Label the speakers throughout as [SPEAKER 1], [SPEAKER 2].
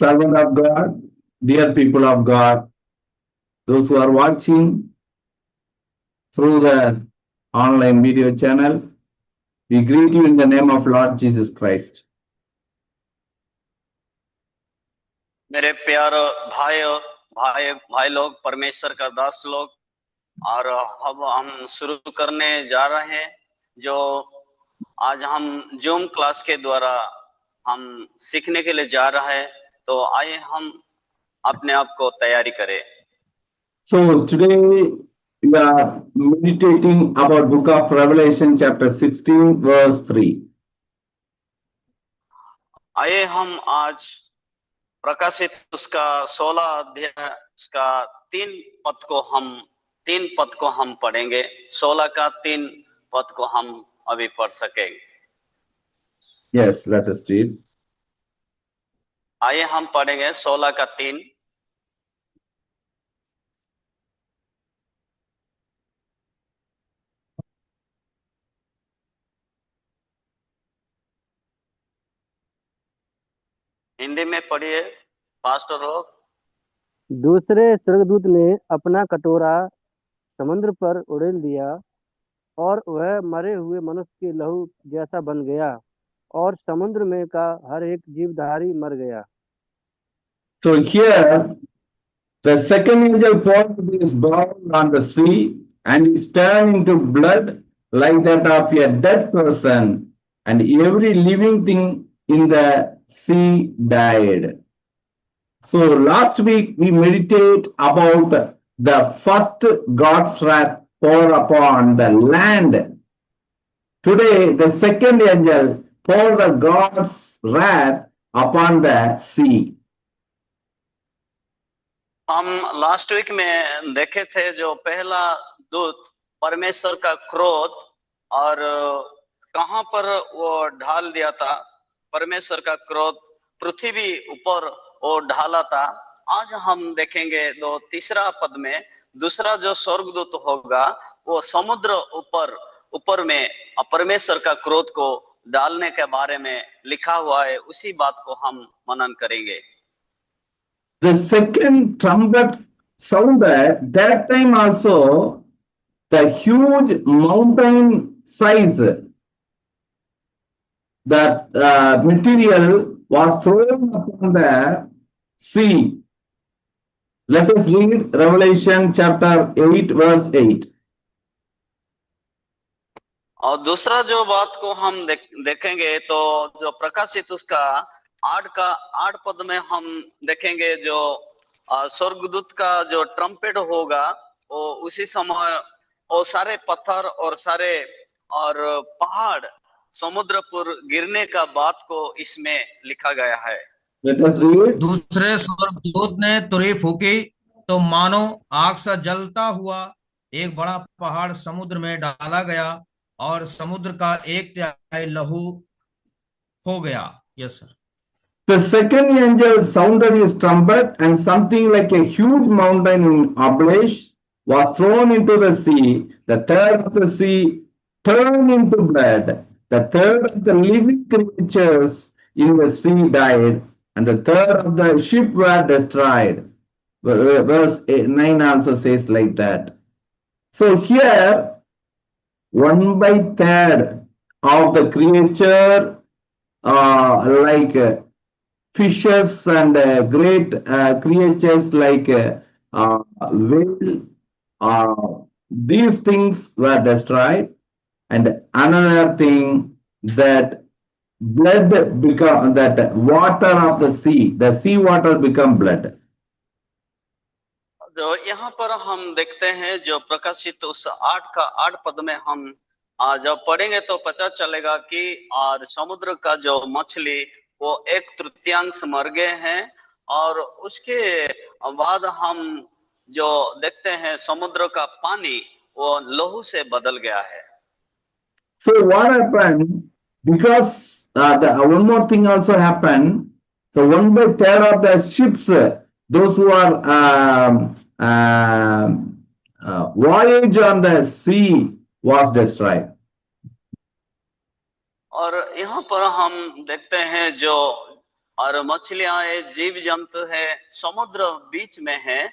[SPEAKER 1] servant of God, dear people of God, those who are watching through the online video channel, we greet you in the name of Lord Jesus Christ.
[SPEAKER 2] मेरे प्यार भाई भाई भाई लोग, परमेश्वर का दास लोग, और अब हम शुरू करने जा रहे हैं। जो आज हम जूम क्लास के द्वारा हम सीखने के लिए जा रहे हैं, तो आइए हम अपने आप को तैयारी करें।
[SPEAKER 1] So today we are meditating about book of Revelation chapter 16 verse 3.
[SPEAKER 2] आइए हम आज प्रकाशित उसका 16 अध्याय उसका 3 पद को हम पढ़ेंगे। 16 का 3 पद को हम अभी पढ़ सकेंगे।
[SPEAKER 1] Yes, let us read.
[SPEAKER 2] आइए हम पढ़ेंगे 16 का 3। हिंदी में पढ़िए पास्टर लोग।
[SPEAKER 3] दूसरे स्वर्गदूत ने अपना कटोरा समुद्र पर उड़ेल दिया और वह मरे हुए मनुष्य के लहू जैसा बन गया और समुद्र में का हर एक जीवधारी मर गया।
[SPEAKER 1] So here the second angel poured his bowl on the sea, and it turned into blood like that of a dead person, and every living thing in the sea died. So last week we meditate about the first God's wrath poured upon the land. Today the second angel poured the God's wrath upon the sea.
[SPEAKER 2] हम last week में देखे थे जो पहला दूत परमेश्वर का क्रोध और कहां पर वो ढाल दिया था। परमेश्वर का क्रोध पृथ्वी ऊपर वो ढाला था। आज हम देखेंगे दो तीसरा पद में दूसरा जो स्वर्गदूत होगा वो समुद्र ऊपर में परमेश्वर का क्रोध को डालने के बारे में लिखा हुआ है। उसी बात को हम मनन करेंगे।
[SPEAKER 1] The second trumpet sounded. That time also the huge mountain size, that material was thrown upon the sea. Let us read Revelation chapter 8 verse 8.
[SPEAKER 2] और दूसरा जो बात को हम देखेंगे तो जो प्रकाशित उसका 8 पद में हम देखेंगे जो स्वर्गदूत का जो ट्रम्पेट होगा वो उसी समय वो सारे पत्थर और सारे और पहाड़ समुद्र पर गिरने का बात को इसमें लिखा गया है।
[SPEAKER 1] Let us read.
[SPEAKER 4] दूसरे स्वर्गदूत ने तुरही फूकी तो मानो आग सा जलता हुआ एक बड़ा पहाड़ समुद्र में डाला गया और समुद्र का 1/3 लहू हो गया। Yes sir.
[SPEAKER 1] The second angel sounded his trumpet, and something like a huge mountain in Ablash was thrown into the sea. The third of the sea turned into blood. The third of the living creatures in the sea died, and the third of the ship were destroyed. Verse 9 also says like that. So here, 1/3 of the creature, like fishes and great creatures like whale, these things were destroyed. And another thing, that blood become, that water of the sea water become blood.
[SPEAKER 2] तो यहाँ पर हम देखते हैं जो प्रकाशित उस 8 पद में हम जब पढ़ेंगे तो पता चलेगा कि और समुद्र का जो मछली वो 1/3 मर गए हैं और उसके बाद हम जो देखते हैं समुद्र का पानी वो लहू से बदल गया है।
[SPEAKER 1] So what happened? Because one more thing also happened. So 1/3 of the ships, those who are voyage on the sea, was destroyed.
[SPEAKER 2] और यहाँ पर हम देखते हैं जो और मछलियां है, जीव जंतु है, समुद्र बीच में है,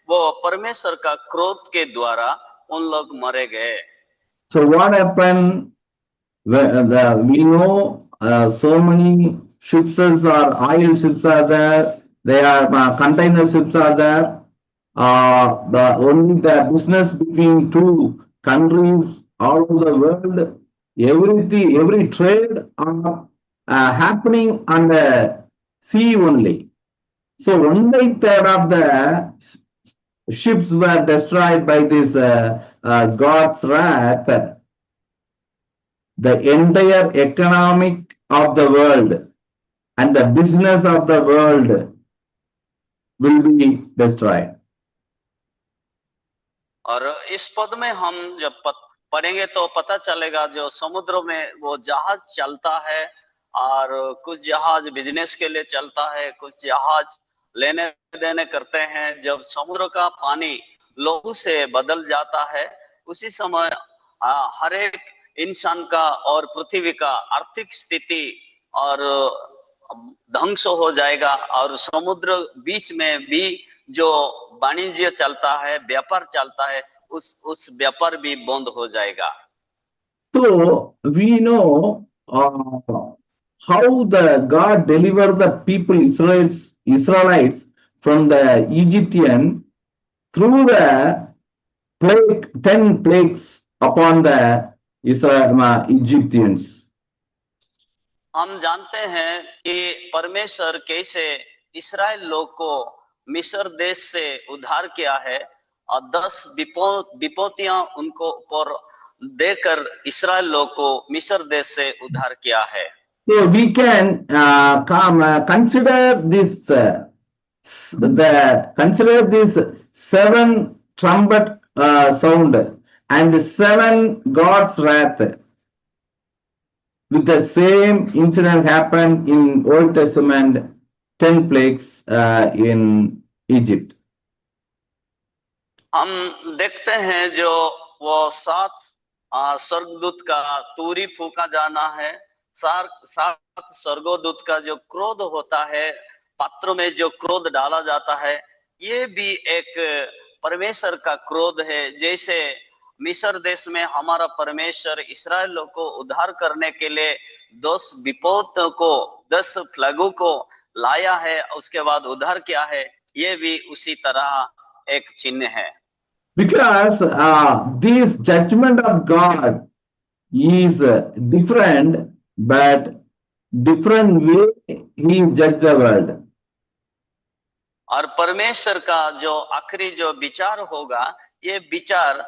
[SPEAKER 2] वो परमेश्वर का क्रोध के द्वारा उन लोग मरे गए।
[SPEAKER 1] So what happened? We know so many ships or oil ships are there. There are container ships are there. Only the business between two countries all over the world, everything, every trade are happening on the sea only. So 1/3 of the ships were destroyed by this God's wrath. The entire economic of the world and the business of the world will be destroyed.
[SPEAKER 2] और इस पद में हम जब पढ़ेंगे तो पता चलेगा, जो समुद्र में वो जहाज चलता है, और कुछ जहाज बिजनेस के लिए चलता है, कुछ जहाज लेने देने करते हैं। जब समुद्र का पानी लहू से बदल जाता है, उसी समय हर एक इंसान का और पृथ्वी का आर्थिक स्थिति और ध्वंस हो जाएगा, और समुद्र बीच में भी जो वाणिज्य चलता है, व्यापार चलता है, उस व्यापार भी बंद हो जाएगा।
[SPEAKER 1] So we know how the God delivered the people Israelites from the Egyptian through the 10 plagues upon the Egyptians.
[SPEAKER 2] हम जानते हैं कि परमेश्वर कैसे इस्राएल लोग को मिस्र देश से उद्धार किया है, और 10 विपत्तियां उनको ऊपर देकर इस्राएल लोग को मिस्र देश से उद्धार किया है।
[SPEAKER 1] So we can consider this consider this 7 trumpet sound and 7 God's wrath with the same incident happened in Old Testament, 10 plagues in Egypt.
[SPEAKER 2] हम देखते हैं जो वो 7 स्वर्गदूत का तूरी फूका जाना है, 7 स्वर्गदूत का जो क्रोध होता है, पात्र में जो क्रोध डाला जाता है, ये भी एक परमेश्वर का क्रोध है। जैसे मिस्र देश में हमारा परमेश्वर इस्राएल लोग को उद्धार करने के लिए 10 विपत्तियों को, 10 प्लेगों को लाया है, उसके बाद उद्धार किया है, ये भी उसी तरह एक चिन्ह है।
[SPEAKER 1] Because this judgment of God is different, but different way he is judge the world.
[SPEAKER 2] और परमेश्वर का जो आखिरी जो विचार होगा, ये विचार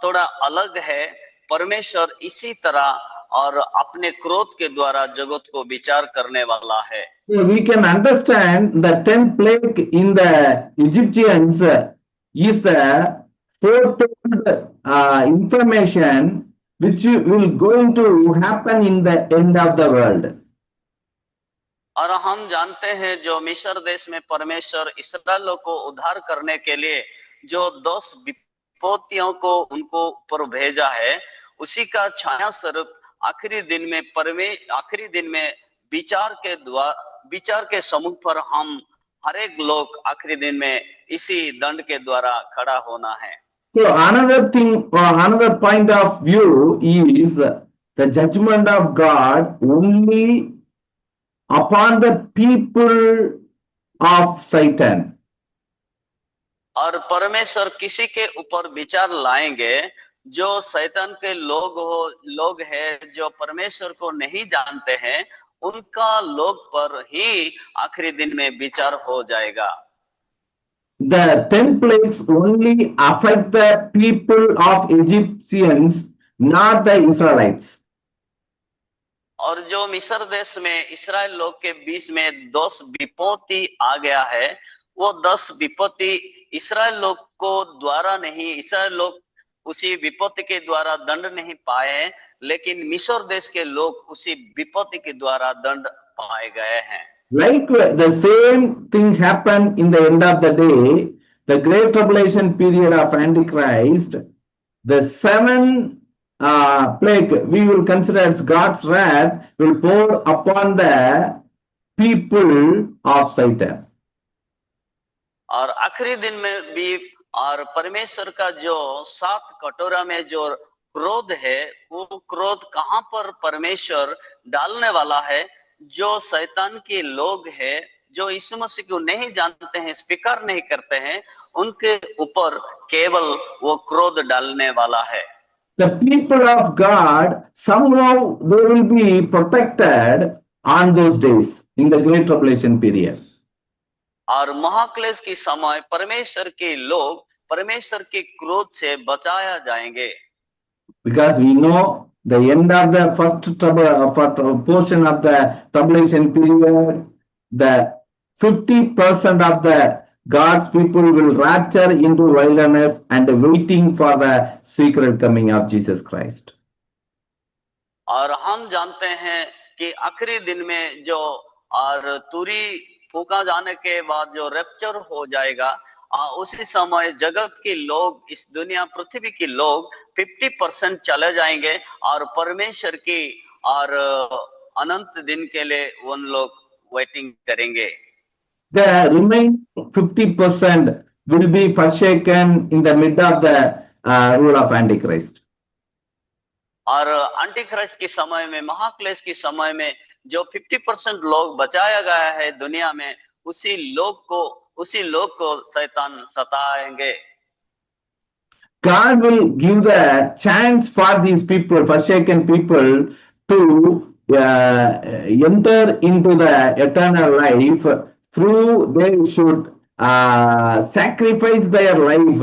[SPEAKER 2] थोड़ा अलग है। परमेश्वर इसी तरह और अपने क्रोध के द्वारा जगत को विचार करने वाला है।
[SPEAKER 1] So we can understand the 10th plague in the Egyptians is a foretold information which will going to happen in the end of the world.
[SPEAKER 2] और हम जानते हैं जो मिस्र देश में परमेश्वर इस्राएल को उद्धार करने के लिए जो 10 विपत्तियों को उनको ऊपर भेजा है, उसी का छाया स्वरूप आखिरी दिन में विचार के सम्मुख पर हम हर एक लोग आखिरी दिन में इसी दंड के द्वारा खड़ा होना है।
[SPEAKER 1] So another thing, or another point of view is the judgment of God only upon the people of Satan.
[SPEAKER 2] और परमेश्वर किसी के ऊपर विचार लाएंगे जो शैतान के लोग हैं, जो परमेश्वर को नहीं जानते हैं, उनका लोग पर ही आखिरी दिन में विचार हो जाएगा।
[SPEAKER 1] The 10 plagues only affect the people of Egyptians, not the Israelites.
[SPEAKER 2] और जो मिस्र देश में इस्राएल लोग के बीच में 10 विपत्ति आ गया है, वो 10 विपत्ति इस्राएल लोग को द्वारा नहीं, इस्राएल लोग उसी विपत्ति के द्वारा दंड नहीं पाए, लेकिन मिस्र देश के लोग उसी विपत्ति के द्वारा दंड पाए गए हैं।
[SPEAKER 1] Like the same thing happened in the end of the day, the great tribulation period of Antichrist, the 7 plague we will consider as God's wrath will pour upon the people of Satan.
[SPEAKER 2] और आखिरी दिन में भी और परमेश्वर का जो 7 कटोरा में जो क्रोध है, वो क्रोध कहाँ पर परमेश्वर डालने वाला है? जो शैतान के लोग हैं, जो यीशु मसीह को नहीं जानते हैं, स्वीकार नहीं करते हैं, उनके ऊपर केवल वो क्रोध डालने वाला है।
[SPEAKER 1] The people of God, somehow they will be protected on those days in the Great Tribulation period.
[SPEAKER 2] और महाक्लेश के समय परमेश्वर के लोग परमेश्वर के क्रोध से बचाया जाएंगे,
[SPEAKER 1] Because we know the end of the first portion of the tribulation period, the 50% of the God's people will rapture into wilderness and waiting for the secret coming of Jesus Christ.
[SPEAKER 2] और हम जानते हैं कि आखिरी दिन में जो और तुरी फूका जाने के बाद जो रैप्चर हो जाएगा, उसी समय जगत के लोग, इस दुनिया पृथ्वी के लोग 50% चले जाएंगे और परमेश्वर की और अनंत दिन के लिए उन लोग वेटिंग करेंगे।
[SPEAKER 1] The remaining 50% will be forsaken in the mid of the rule of Antichrist.
[SPEAKER 2] और एंटीक्राइस्ट के समय में, महाक्लेश के समय में जो 50% लोग बचाया गया है दुनिया में, उसी लोग को शैतान सताएंगे।
[SPEAKER 1] God will give the chance for these people, forsaken people, to enter into the eternal life through they should sacrifice their life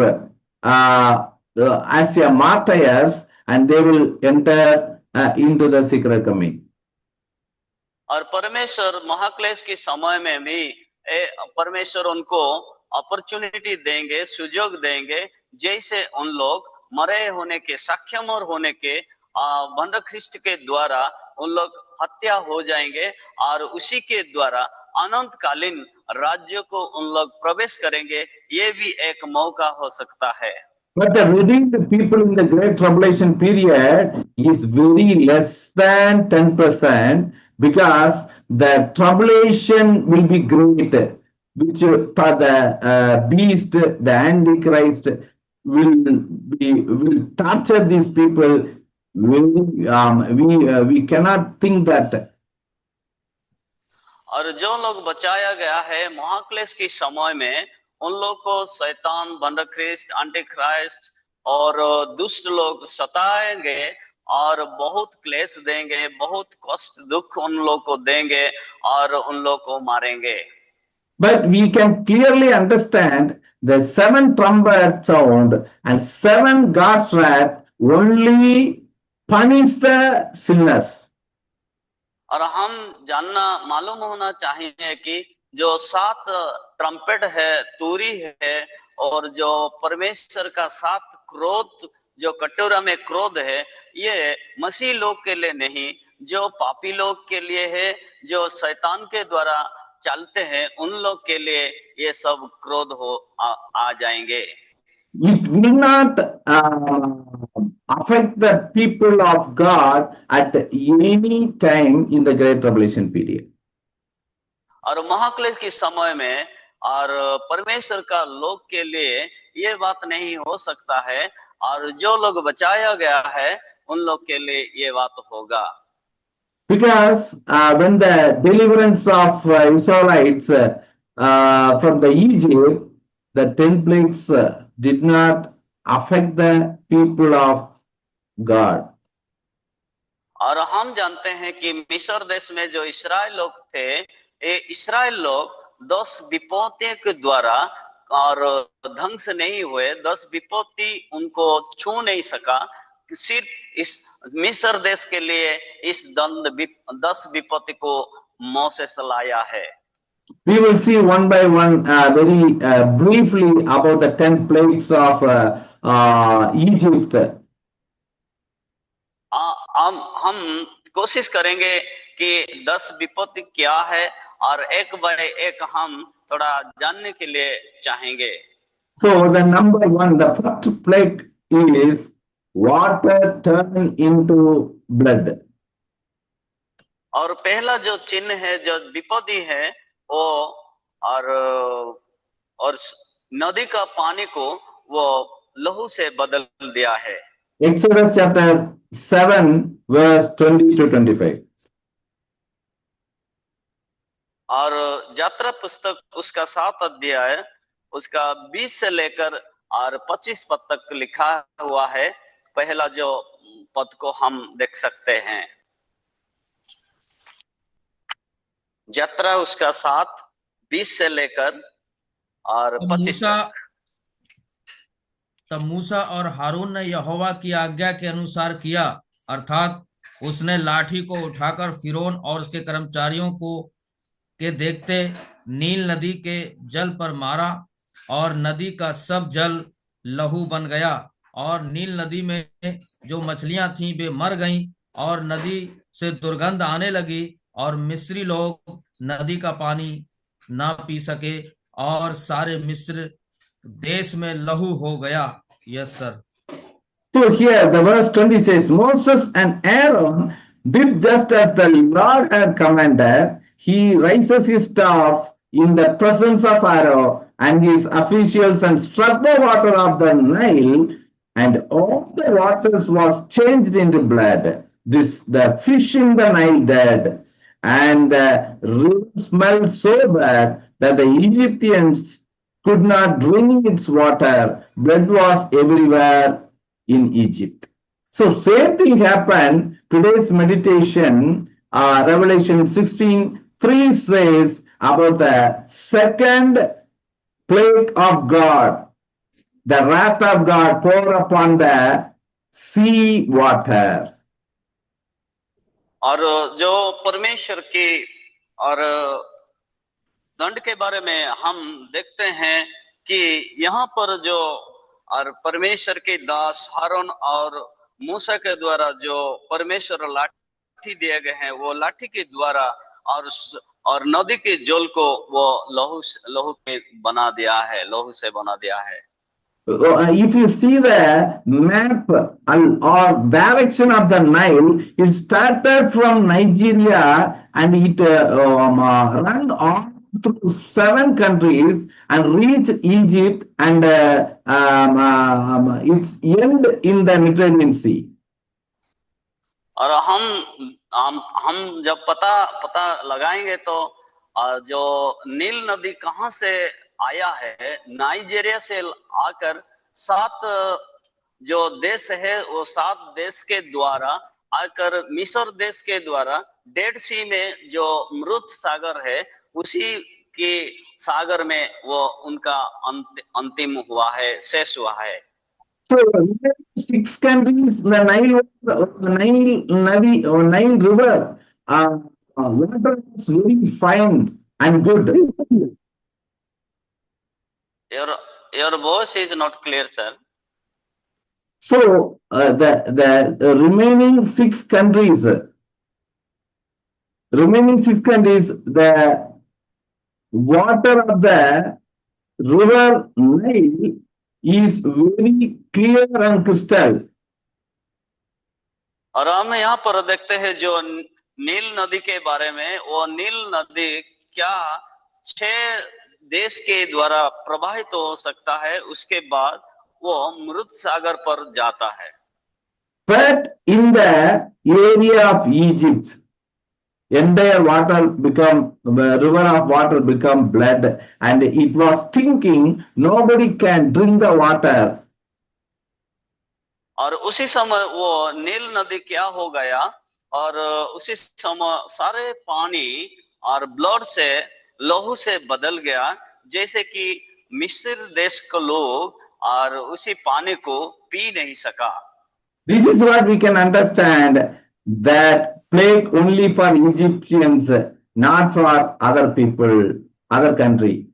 [SPEAKER 1] as a martyrs, and they will enter into the secret coming.
[SPEAKER 2] और परमेश्वर महाक्लेश के समय में भी परमेश्वर उनको opportunity देंगे, सुयोग देंगे, जैसे उन लोग मरे होने के, सक्षम और होने के बंद ख्रिस्ट के द्वारा उन लोग हत्या हो जाएंगे और उसी के द्वारा अनंतकालीन राज्य को उन लोग प्रवेश करेंगे। ये भी एक मौका हो सकता है।
[SPEAKER 1] But the redeemed people in the Great Tribulation period is very less than 10%, because the tribulation will be great, which for the beast, the Antichrist, will torture these people. We cannot think that.
[SPEAKER 2] और जो लोग बचाया गया है महाक्लेश के समय में, उन लोग को शैतान, बंद ख्रिस्ट, एंटीक्राइस्ट और दुष्ट लोग सताएंगे और बहुत क्लेश देंगे, बहुत कष्ट दुख उन लोग को देंगे और उन लोग को मारेंगे।
[SPEAKER 1] But we can clearly understand the 7 trumpet sound and 7 God's wrath only punish the sinners.
[SPEAKER 2] और हम जानना, मालूम होना चाहिए कि जो 7 ट्रम्पेट है, तुरी है, और जो परमेश्वर का 7 क्रोध, जो कटोरा में क्रोध है, ये मसीह लोग के लिए नहीं, जो पापी लोग के लिए है, जो शैतान के द्वारा चलते हैं, उन लोग के लिए ये सब क्रोध आ जाएंगे।
[SPEAKER 1] It will not affect the people of God at any time in the Great Tribulation period.
[SPEAKER 2] और महाक्लेश के समय में और परमेश्वर का लोग के लिए ये बात नहीं हो सकता है, और जो लोग बचाया गया है उन लोग के लिए ये बात होगा।
[SPEAKER 1] Because when the deliverance of Israelites from the Egypt, the 10 plagues did not affect the people of God.
[SPEAKER 2] और हम जानते हैं कि मिस्र देश में जो इस्राएल लोग थे, ये इस्राएल लोग 10 विपत्तियों के द्वारा और ढंग से नहीं हुए, 10 विपत्ति उनको छू नहीं सका। सिर्फ इस मिस्र देश के लिए इस 10 विपत्ति को मोसेस लाया है।
[SPEAKER 1] We will see one by one very briefly about the 10 plagues of Egypt.
[SPEAKER 2] हम कोशिश करेंगे कि 10 विपत्ति क्या है, और एक बाय एक हम थोड़ा जानने के लिए चाहेंगे।
[SPEAKER 1] So the number 1, the first plague is water turn into blood.
[SPEAKER 2] और पहला जो चिन्ह है, जो विपत्ति है, वो और नदी का पानी को वो लहू से बदल दिया है।
[SPEAKER 1] Exodus chapter 7 verse 20 to 25.
[SPEAKER 2] और यात्रा पुस्तक उसका 7 अध्याय उसका 20 से लेकर और 25 पद तक लिखा हुआ है। पहला जो पद को हम देख सकते हैं, यात्रा उसका 7 20 से लेकर और 25 तक।
[SPEAKER 4] तब मूसा और हारून ने यहोवा की आज्ञा के अनुसार किया, अर्थात उसने लाठी को उठाकर फिरौन और उसके कर्मचारियों को के देखते नील नदी के जल पर मारा और नदी का सब जल लहू बन गया और नील नदी में जो मछलियां थीं वे मर गईं और नदी से दुर्गंध आने लगी और मिस्री लोग नदी का पानी ना पी सके और सारे मिस्र देश में लहू हो गया। Yes sir.
[SPEAKER 1] So here the verse 20 says, Moses and Aaron did just as the Lord had commanded. He raises his staff in the presence of Pharaoh and his officials and struck the water of the Nile, and all the waters was changed into blood. The fish in the Nile died, and the river smelled so bad that the Egyptians could not drink its water. Blood was everywhere in Egypt. So same thing happened. Today's meditation, Revelation 16:3 says about the second plague of God, the wrath of God pour upon the sea water.
[SPEAKER 2] और जो परमेश्वर की और दंड के बारे में हम देखते हैं कि यहाँ पर जो और परमेश्वर के दास हारून और मूसा के द्वारा जो परमेश्वर लाठी दिए गए हैं, वो लाठी के द्वारा और नदी के जल को वो लहू के बना दिया है, लहू से बना दिया है।
[SPEAKER 1] If you see the map or direction of the Nile, it started from Nigeria and it ran on through 7 countries and reached Egypt and its end in the Mediterranean Sea.
[SPEAKER 2] और हम जब पता लगाएंगे तो जो नील नदी कहाँ से आया है, नाइजीरिया से आकर 7 जो देश है वो 7 देश के द्वारा आकर मिस्र देश के द्वारा डेड सी में जो मृत सागर है उसी के सागर में वो उनका अंतिम हुआ है, शेष हुआ है।
[SPEAKER 1] So 6 countries, the Nile River, water is very fine and good.
[SPEAKER 2] Your voice is not clear, sir.
[SPEAKER 1] So the remaining 6 countries, the water of the river Nile is very clear and crystal.
[SPEAKER 2] और हम यहाँ पर देखते हैं जो नील नदी के बारे में, वो नील नदी क्या 6 देश के द्वारा प्रवाहित हो सकता है, उसके बाद वो मृत सागर पर जाता है।
[SPEAKER 1] But in the area of Egypt, entire river of water become blood, and it was stinking. Nobody can drink the water.
[SPEAKER 2] और उसी समय वो नील नदी क्या हो गया, और उसी समय सारे पानी और ब्लड से लहू से बदल गया, जैसे कि मिस्र देश के लोग और उसी पानी को पी नहीं सका।
[SPEAKER 1] This is what we can understand, that plague only for Egyptians, not for other people, other country.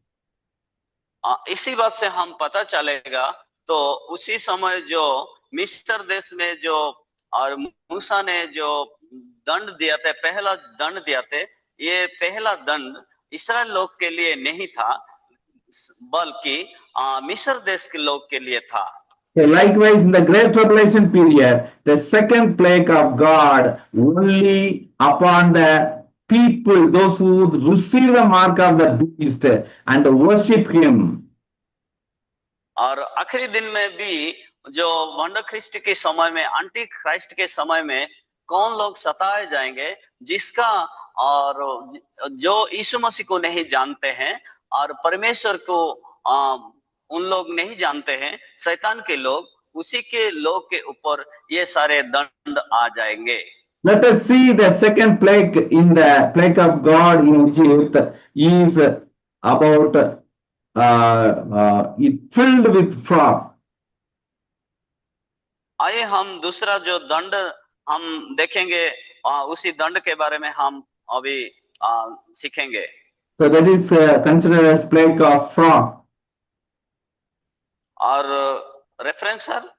[SPEAKER 2] इसी बात से हम पता चलेगा, तो उसी समय जो मिस्र देश में जो और मूसा ने जो दंड दिया था, पहला दंड दिया थे, ये पहला दंड इस्राएल लोग के लिए नहीं था, बल्कि मिस्र देश के लोग के लिए था।
[SPEAKER 1] Likewise, in the Great Tribulation period, the second plague of God only upon the people, those who receive the mark of the beast and worship him.
[SPEAKER 2] और आखिरी दिन में भी जो वंडर ख्रिस्ट के समय में, एंटी क्राइस्ट के समय में कौन लोग सताए जाएंगे, जिसका और जो यीशु मसीह को नहीं जानते हैं और परमेश्वर को उन लोग नहीं जानते हैं, शैतान के लोग, उसी के लोग के ऊपर ये सारे दंड आ जाएंगे।
[SPEAKER 1] Let us see the second plague in the plague of God in Egypt is about it filled with frog.
[SPEAKER 2] आइए हम दूसरा जो दंड हम देखेंगे, उसी दंड के बारे में हम अभी सीखेंगे।
[SPEAKER 1] So that is considered as plague of frog.
[SPEAKER 2] और reference sir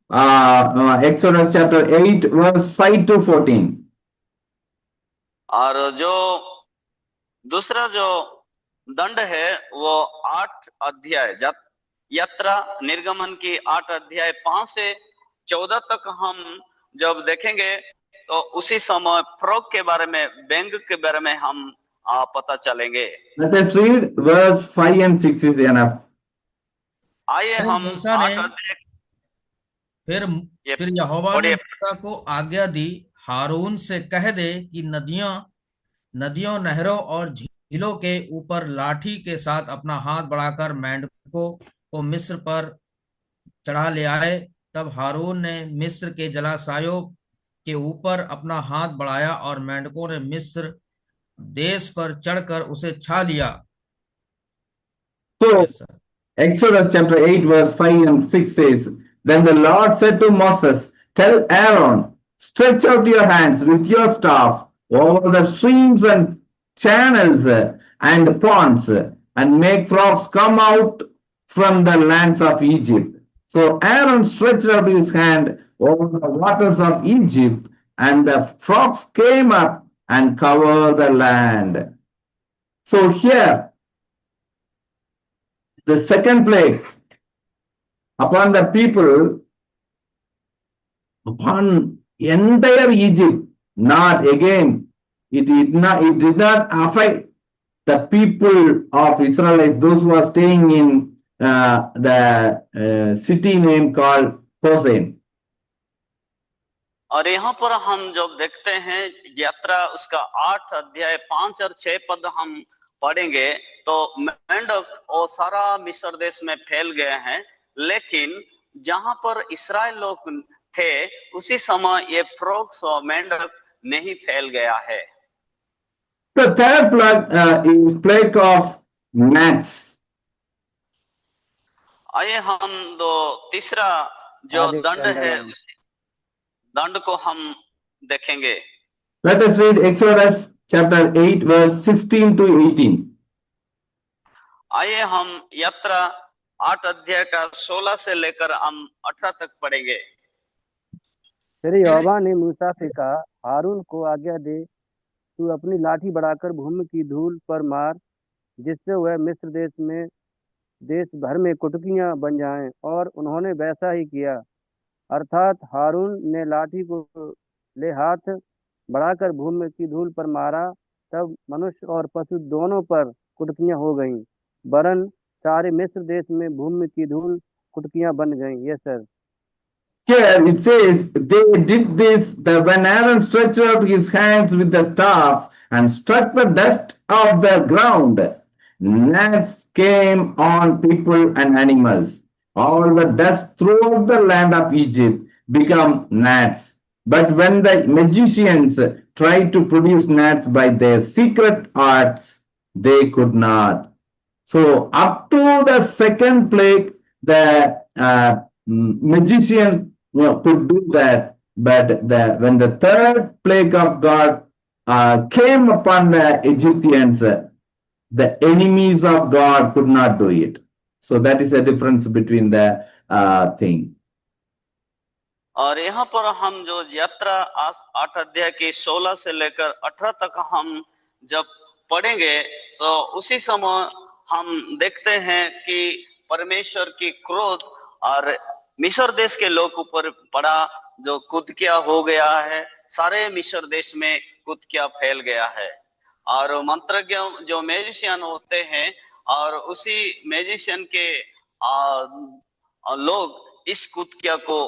[SPEAKER 1] Exodus chapter 8 verse 5 to 14.
[SPEAKER 2] और जो दूसरा जो दंड है वो 8 अध्याय यात्रा निर्गमन की 8 अध्याय 5 से 14 तक हम जब देखेंगे तो उसी समय फ्रॉग के बारे में, बैंग के बारे में हम पता चलेंगे।
[SPEAKER 1] Let us read verse 5 and 6 is enough.
[SPEAKER 2] आइए हम
[SPEAKER 4] मूसा ने फिर यहोवा ने मूसा को आज्ञा दी, हारून से कह दे कि नदियों नहरों और झीलों के ऊपर लाठी के साथ अपना हाथ बढ़ाकर मेंढकों को मिस्र पर चढ़ा ले आए। तब हारून ने मिस्र के जलाशयों के ऊपर अपना हाथ बढ़ाया और मेंढकों ने मिस्र देश पर चढ़कर उसे छा लिया।
[SPEAKER 1] So Exodus chapter 8 verse 5 and 6 says, Then the Lord said to Moses, Tell Aaron, stretch out your hands with your staff over the streams and channels and ponds, and make frogs come out from the lands of Egypt. So Aaron stretched out his hand over the waters of Egypt, and the frogs came up and covered the land. So here, the second plague upon the people, upon entire Egypt, not again, it did not affect the people of Israelites, those who are staying in the city name called Hosein.
[SPEAKER 2] और यहाँ पर हम जब देखते हैं यात्रा उसका 8 अध्याय 5 और 6 पद हम पढ़ेंगे तो मेंढक और सारा मिस्र देश में फैल गए हैं, लेकिन जहां पर इस्राएल लोग थे उसी समय ये फ्रॉग्स और मेंढक नहीं फैल गया है।
[SPEAKER 1] The third plague is plague of gnats.
[SPEAKER 2] आइए हम तीसरा जो दंड है उसी दंड को हम देखेंगे।
[SPEAKER 1] Let us read Exodus chapter 8 verse 16 to 18.
[SPEAKER 2] आइए हम यात्रा 8 अध्याय का 16 से लेकर हम 18 तक पढ़ेंगे।
[SPEAKER 3] फिर यहोवा ने मूसा से कहा, हारून को आज्ञा दे, तू अपनी लाठी बढ़ाकर भूमि की धूल पर मार, जिससे वह मिस्र देश भर में कुटकियां बन जाएं। और उन्होंने वैसा ही किया, अर्थात हारून ने लाठी को ले हाथ बढ़ाकर भूमि की धूल पर मारा, तब मनुष्य और पशु दोनों पर कुटकियां हो गईं, वरन सारे मिस्र देश में भूमि की धूल कुटकियां बन गईं। Yes sir.
[SPEAKER 1] Here it says they did this that when Aaron stretched out his hands with the staff and struck the dust of the ground, gnats came on people and animals. All the dust throughout the land of Egypt became gnats. But when the magicians tried to produce gnats by their secret arts, they could not. So up to the second plague, the magician could do that, but when the third plague of God came upon the Egyptians, the enemies of God could not do it. So that is the difference between the thing.
[SPEAKER 2] और यहाँ पर हम जो यात्रा 8 अध्याय की 16 से लेकर 18 तक हम जब पढ़ेंगे तो उसी समय हम देखते हैं कि परमेश्वर की क्रोध और मिस्र देश के लोग ऊपर पड़ा, जो कुदकिया हो गया है, सारे मिस्र देश में कुत्किया फैल गया है। और मंत्रज्ञ जो मैजिशियन होते हैं और उसी मैजिशियन के लोग इस कुत्किया को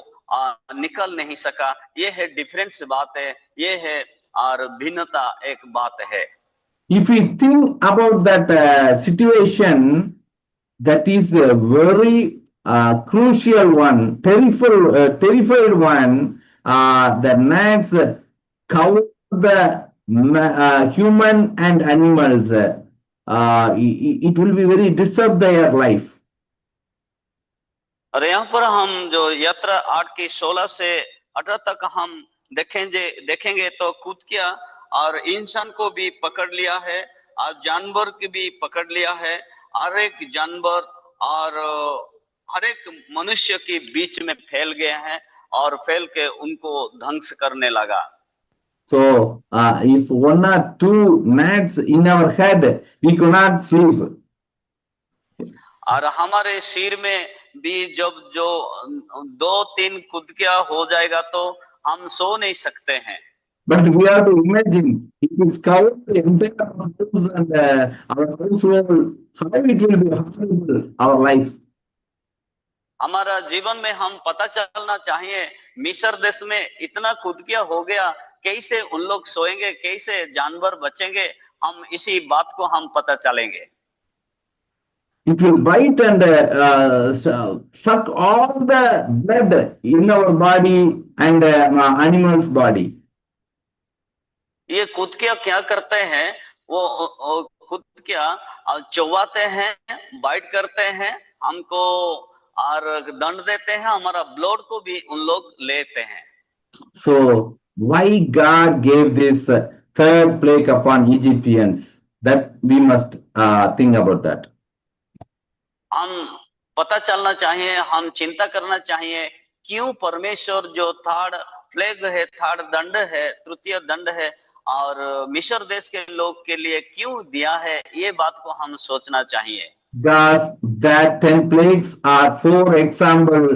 [SPEAKER 2] निकल नहीं सका। ये है डिफरेंस बात है, ये है और भिन्नता एक बात है।
[SPEAKER 1] If we think about that situation, that is a very crucial one, terrified one. The gnats cover the human and animals. It will be very disturb their life.
[SPEAKER 2] और यहाँ पर हम जो यात्रा 8 की 16 से 18 तक हम देखेंगे तो कुत्किया और इंसान को भी पकड़ लिया है और जानवर की भी पकड़ लिया है। हर एक जानवर और हर एक मनुष्य के बीच में फैल गए हैं और फैल के उनको ध्वंस करने लगा।
[SPEAKER 1] So, if one or two gnats in our head, we cannot sleep.
[SPEAKER 2] और हमारे सिर में भी जब जो 2-3 कुत्किया हो जाएगा तो हम सो नहीं सकते हैं।
[SPEAKER 1] But we have to imagine it is covered the entire house and our household. How it will be horrible our life.
[SPEAKER 2] हमारा जीवन में हम पता चलना चाहिए, मिस्र देश में इतना कुत्किया हो गया, कैसे उन लोग सोएंगे, कैसे जानवर बचेंगे, हम इसी बात को हम पता चलेंगे।
[SPEAKER 1] It will bite and suck all the blood in our body and animal's body.
[SPEAKER 2] ये कुत्किया क्या करते हैं, वो कुत्किया चबाते हैं, बाइट करते हैं हमको और दंड देते हैं, हमारा ब्लड को भी उन लोग लेते हैं।
[SPEAKER 1] So why God gave this third plague upon Egyptians? That we must think about that.
[SPEAKER 2] हम पता चलना चाहिए, हम चिंता करना चाहिए, क्यों परमेश्वर जो थर्ड प्लेग है, थर्ड दंड है, तृतीय दंड है और मिस्र देश के लोग के लिए क्यों दिया है, ये बात को हम सोचना चाहिए।
[SPEAKER 1] That 10 plagues are for example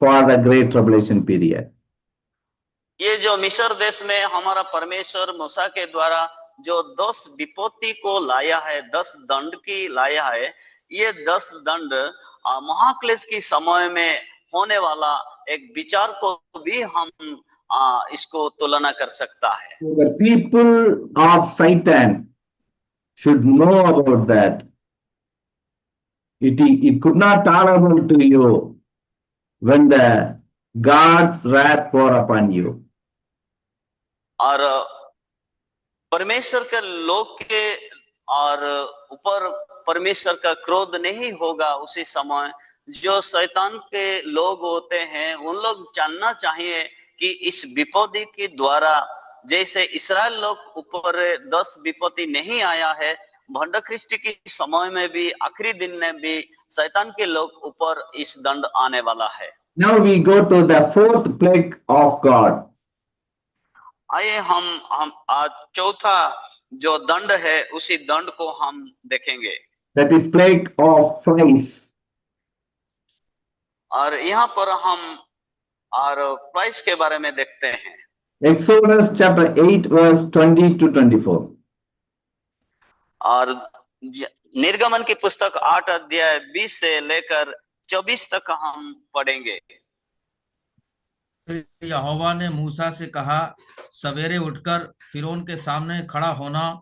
[SPEAKER 1] for the great tribulation period.
[SPEAKER 2] ये जो मिस्र देश में हमारा परमेश्वर मूसा के द्वारा जो 10 विपत्ति को लाया है, 10 दंड की लाया है, ये 10 दंड महाक्लेश की समय में होने वाला एक विचार को भी हम इसको तुलना कर सकता है।
[SPEAKER 1] The people of Satan should know about that. It could not tolerable to you when the God's wrath pour upon you.
[SPEAKER 2] और परमेश्वर के लोग के और ऊपर परमेश्वर का क्रोध नहीं होगा उसी समय। जो शैतान के लोग होते हैं उन लोग जानना चाहिए कि इस विपत्ति के द्वारा जैसे इस्राएल लोग ऊपर 10 विपत्ति नहीं आया है, भंड ख्रिस्ट के समय में भी आखिरी दिन में भी शैतान के लोग ऊपर इस दंड आने वाला है।
[SPEAKER 1] Now we go to the fourth plague of God.
[SPEAKER 2] आइए हम आज चौथा जो दंड है उसी दंड को हम देखेंगे।
[SPEAKER 1] That is plague of flies.
[SPEAKER 2] और यहाँ पर हम और फ्लाइज के बारे में देखते हैं।
[SPEAKER 1] Exodus chapter 8 verse 20 to 24.
[SPEAKER 2] और निर्गमन की पुस्तक 8 अध्याय 20 से लेकर 24 तक हम पढ़ेंगे।
[SPEAKER 4] फिर यहोवा ने मूसा से कहा, सवेरे उठकर फिरौन के सामने खड़ा होना,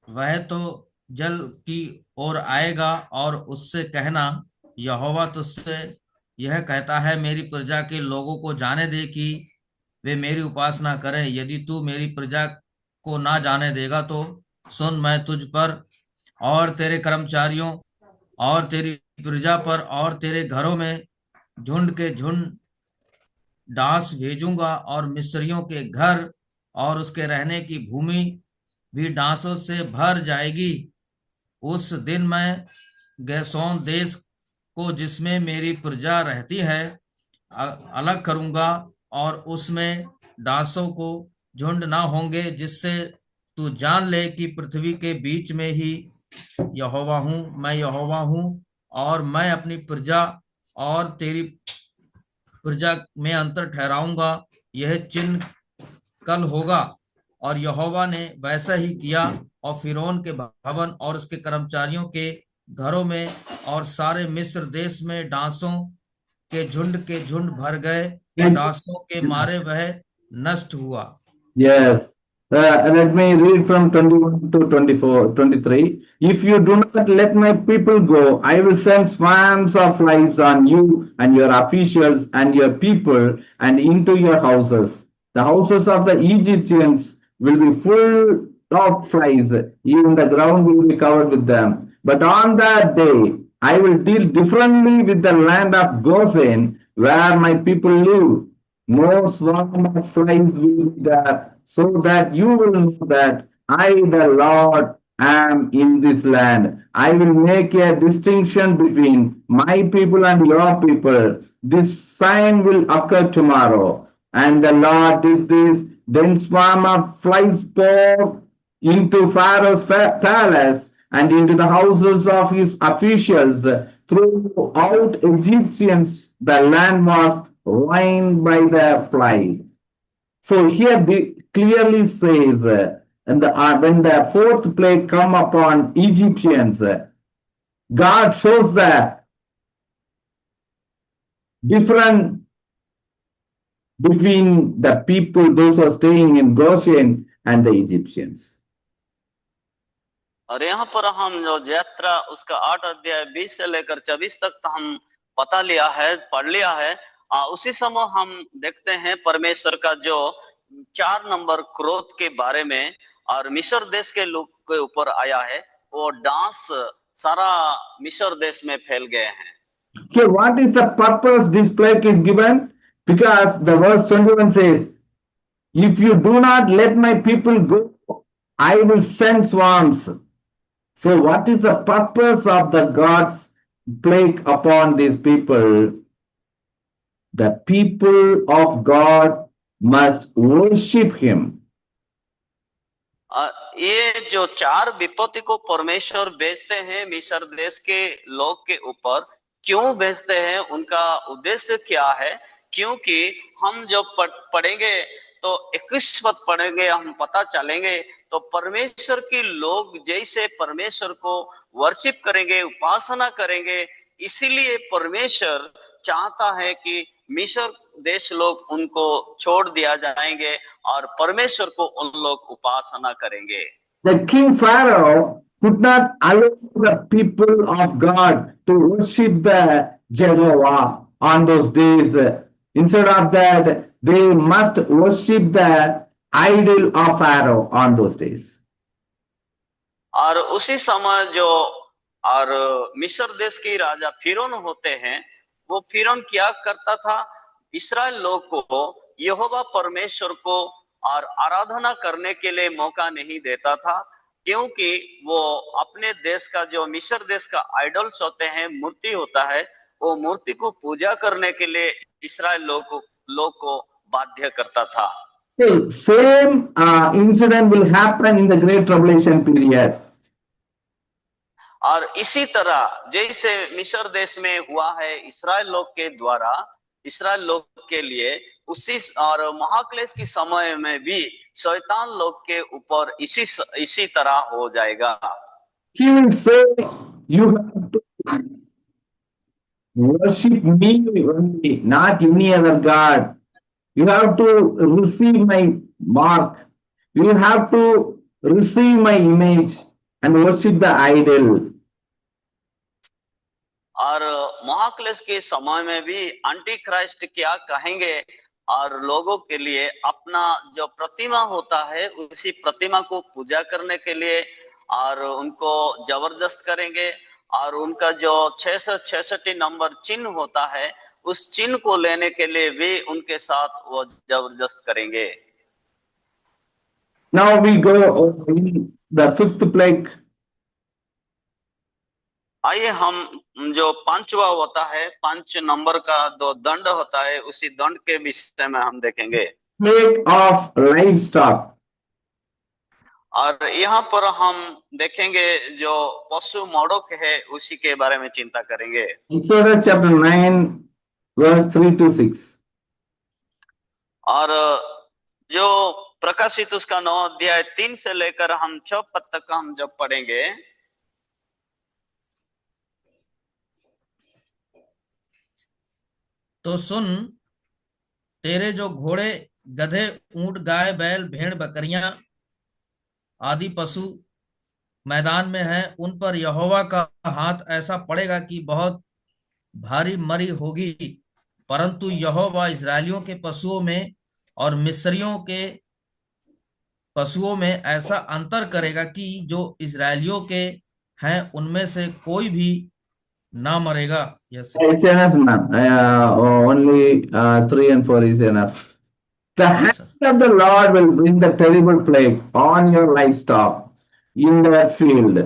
[SPEAKER 4] वह तो जल की ओर आएगा और उससे कहना, यहोवा तुझसे यह कहता है, मेरी प्रजा के लोगों को जाने दे कि वे मेरी उपासना करें। यदि तू मेरी प्रजा को ना जाने देगा तो सुन, मैं तुझ पर और तेरे कर्मचारियों और तेरी प्रजा पर और तेरे घरों में झुंड के झुंड डांस भेजूंगा और मिस्रियों के घर और उसके रहने की भूमि भी डांसों से भर जाएगी। उस दिन मैं गेशोन देश को जिसमें मेरी प्रजा रहती है अलग करूंगा और उसमें डांसों को झुंड ना होंगे, जिससे तू जान ले कि पृथ्वी के बीच में ही यहोवा हूँ, मैं यहोवा हूँ। और मैं अपनी प्रजा और तेरी प्रजा में अंतर ठहराऊंगा। यह चिन्ह कल होगा और यहोवा ने वैसा ही किया, और फिरौन के भवन और उसके कर्मचारियों के घरों में और सारे मिस्र देश में डांसों के झुंड भर गए, और डांसों के मारे वह नष्ट हुआ।
[SPEAKER 1] Yes. Let me read from 21 to 24, 23. If you do not let my people go, I will send swarms of flies on you and your officials and your people and into your houses. The houses of the Egyptians will be full of flies, even the ground will be covered with them. But on that day, I will deal differently with the land of Goshen, where my people live. No swarm of flies will be there, so that you will know that I, the Lord, am in this land. I will make a distinction between my people and your people. This sign will occur tomorrow. And the Lord did this. Then swarm of flies poured into Pharaoh's palace and into the houses of his officials. Throughout Egyptians, the land was lined by the flies. So here clearly says, when the fourth plague come upon Egyptians, God shows the difference between the people, those who are staying in Goshen, and the Egyptians.
[SPEAKER 2] और यहाँ पर हम जो यात्रा उसका 8 अध्याय 20 से लेकर 24 तक हम पता लिया है, पढ़ लिया है। उसी समय हम देखते हैं परमेश्वर का जो 4 नंबर क्रोध के बारे में, और मिस्र देश के लोग के ऊपर आया है। वो डांस सारा मिस्र देश में फैल गए हैं।
[SPEAKER 1] Okay, what is the purpose this plague is given? Because the verse 21 says, if you do not let my people go, I will send swarms. So what is the purpose of the God's plague upon these people? The people of God must worship him.
[SPEAKER 2] ये जो 4 विपत्ति को परमेश्वर भेजते हैं मिस्र देश के लोग के ऊपर, क्यों भेजते हैं, उनका उद्देश्य क्या है? क्योंकि हम जब पढ़ेंगे तो 21 पद पढ़ेंगे, हम पता चलेंगे तो परमेश्वर के लोग जैसे परमेश्वर को वर्शिप करेंगे, उपासना करेंगे, इसीलिए परमेश्वर चाहता है कि मिस्र देश लोग उनको छोड़ दिया जाएंगे और परमेश्वर को उन लोग उपासना करेंगे।
[SPEAKER 1] The king Pharaoh could not allow the people of God to worship the Jehovah on those days. Instead of that, they must worship the idol of Pharaoh on those days.
[SPEAKER 2] और उसी समय जो और मिस्र देश के राजा फिरौन होते हैं, वो फिरौन क्या करता था? इस्राएल लोग को यहोवा परमेश्वर को और आराधना करने के लिए मौका नहीं देता था, क्योंकि वो अपने देश का जो मिस्र देश का आइडल्स होते हैं, मूर्ति होता है, वो मूर्ति को पूजा करने के लिए इस्राएल लोग को बाध्य करता था।
[SPEAKER 1] Same incident will happen in the Great Tribulation period.
[SPEAKER 2] और इसी तरह जैसे मिस्र देश में हुआ है इस्राएल लोग के द्वारा, इस्राएल लोग के लिए, उसी और महाक्लेश की समय में भी शैतान लोग के ऊपर इसी तरह हो जाएगा।
[SPEAKER 1] He will say, you have to worship me only, not any other God. You have to receive my mark. You have to receive my image and worship the idol.
[SPEAKER 2] और महाक्लेश के समय में भी एंटी क्राइस्ट क्या कहेंगे, और लोगों के लिए अपना जो प्रतिमा होता है उसी प्रतिमा को पूजा करने के लिए और उनको जबरदस्त करेंगे, और उनका जो 666 नंबर चिन्ह होता है उस चिन्ह को लेने के लिए भी उनके साथ वो जबरदस्त करेंगे।
[SPEAKER 1] Now we go in the fifth plague.
[SPEAKER 2] आइए हम जो 5वां होता है, 5 नंबर का दो दंड होता है, उसी दंड के विषय में हम देखेंगे।
[SPEAKER 1] Plague of livestock.
[SPEAKER 2] और यहाँ पर हम देखेंगे जो पशु मोड़क है उसी के बारे में चिंता करेंगे।
[SPEAKER 1] Exodus chapter 9 verse 3 to 6.
[SPEAKER 2] और जो प्रकाशित उसका 9 अध्याय 3 से लेकर हम 6 पद तक हम जब पढ़ेंगे,
[SPEAKER 4] तो सुन, तेरे जो घोड़े, गधे, ऊंट, गाय, बैल, भेड़, बकरियां आदि पशु मैदान में हैं, उन पर यहोवा का हाथ ऐसा पड़ेगा कि बहुत भारी मरी होगी। परंतु यहोवा इस्राएलियों के पशुओं में और मिस्रियों के पशुओं में ऐसा अंतर करेगा कि जो इस्राएलियों के हैं उनमें से कोई भी ना मरेगा। Yes
[SPEAKER 1] It's enough, man. Only 3 and 4 is enough. The hand
[SPEAKER 4] sir.
[SPEAKER 1] of the Lord will bring the terrible plague on your livestock in that field,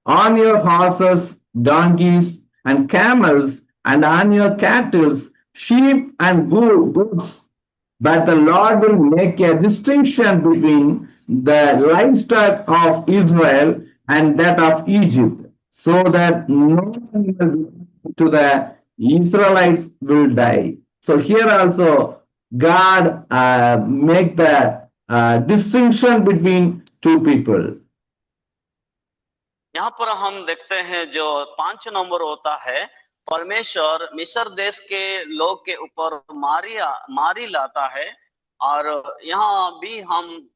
[SPEAKER 1] on your horses, donkeys, and camels, and on your cattle, sheep, and goats. But the Lord will make a distinction between the livestock of Israel and that of Egypt, so that no animal to the Israelites will die. So here also God make the distinction between two people.
[SPEAKER 2] यहाँ पर हम देखते हैं जो 5 number होता है, परमेश्वर मिस्र देश के लोग के ऊपर मारी लाता है। और यहाँ भी हम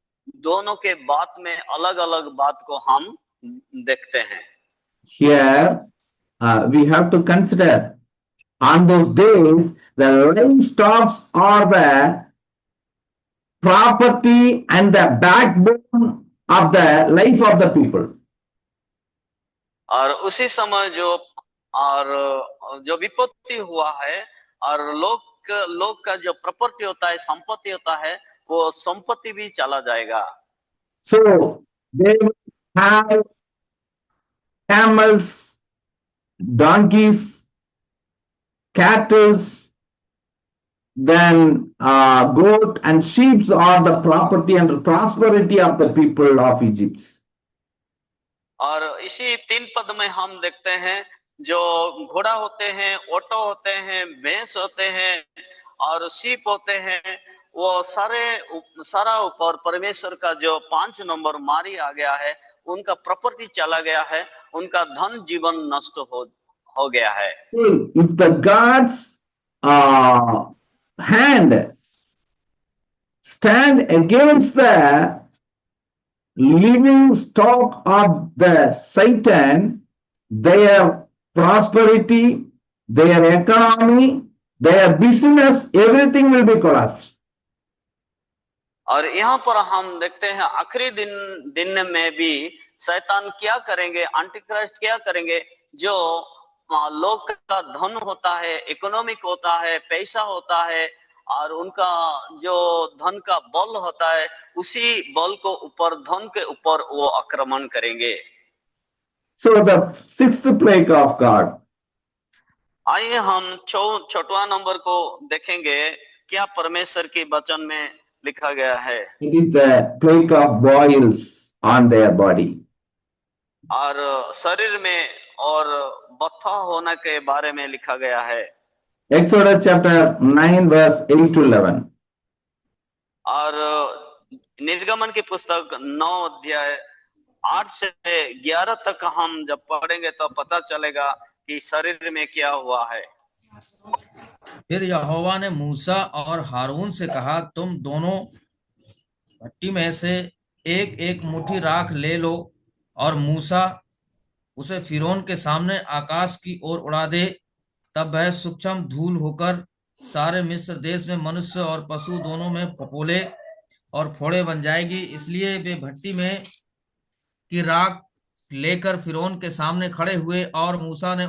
[SPEAKER 2] दोनों के बात में अलग अलग बात को हम देखते हैं।
[SPEAKER 1] Here we have to consider on those days the livestock are the property and the backbone of the life of the people.
[SPEAKER 2] और उसी समय जो विपत्ति हुआ है और लोग का जो प्रॉपर्टी होता है, संपत्ति होता है, वो संपत्ति भी चला जाएगा।
[SPEAKER 1] So they will have camels, donkeys, cattle, then goat and sheep are the property and the prosperity of the people of Egypt.
[SPEAKER 2] और इसी 3 पद में हम देखते हैं जो घोड़ा होते हैं, ओटो होते हैं, भैंस होते हैं और शीप होते हैं, वो सारा ऊपर परमेश्वर का जो 5 नंबर मारी आ गया है, उनका प्रॉपर्टी चला गया है, उनका धन जीवन नष्ट हो गया है।
[SPEAKER 1] If the God's hand stand against the living stock of the Satan, their prosperity, their economy, their business, everything will be collapsed.
[SPEAKER 2] और यहाँ पर हम देखते हैं आखिरी दिन में भी शैतान क्या करेंगे, एंटीक्राइस्ट क्या करेंगे, जो लोग का धन होता है, इकोनॉमिक होता है, पैसा होता है और उनका जो धन का बल होता है, उसी बल को ऊपर, धन के ऊपर वो आक्रमण करेंगे।
[SPEAKER 1] So the 6th plague of God.
[SPEAKER 2] आइए हम 6वां नंबर को देखेंगे, क्या परमेश्वर के वचन में लिखा गया है।
[SPEAKER 1] It is the plague of boils on their body.
[SPEAKER 2] और शरीर में और बत्था होने के बारे में लिखा गया है।
[SPEAKER 1] Exodus chapter 9 verse 8 to 11.
[SPEAKER 2] और निर्गमन की पुस्तक 9 अध्याय 8 से 11 तक हम जब पढ़ेंगे तो पता चलेगा कि शरीर में क्या हुआ है।
[SPEAKER 4] फिर यहोवा ने मूसा और हारून से कहा, तुम दोनों भट्टी में से एक एक मुट्ठी राख ले लो और मूसा उसे फिरौन के सामने आकाश की ओर उड़ा दे। तब वह सूक्ष्म धूल होकर सारे मिस्र देश में मनुष्य और पशु दोनों में फपोले और फोड़े बन जाएगी। इसलिए वे भट्टी में की राख लेकर फिरौन के सामने खड़े हुए और मूसा ने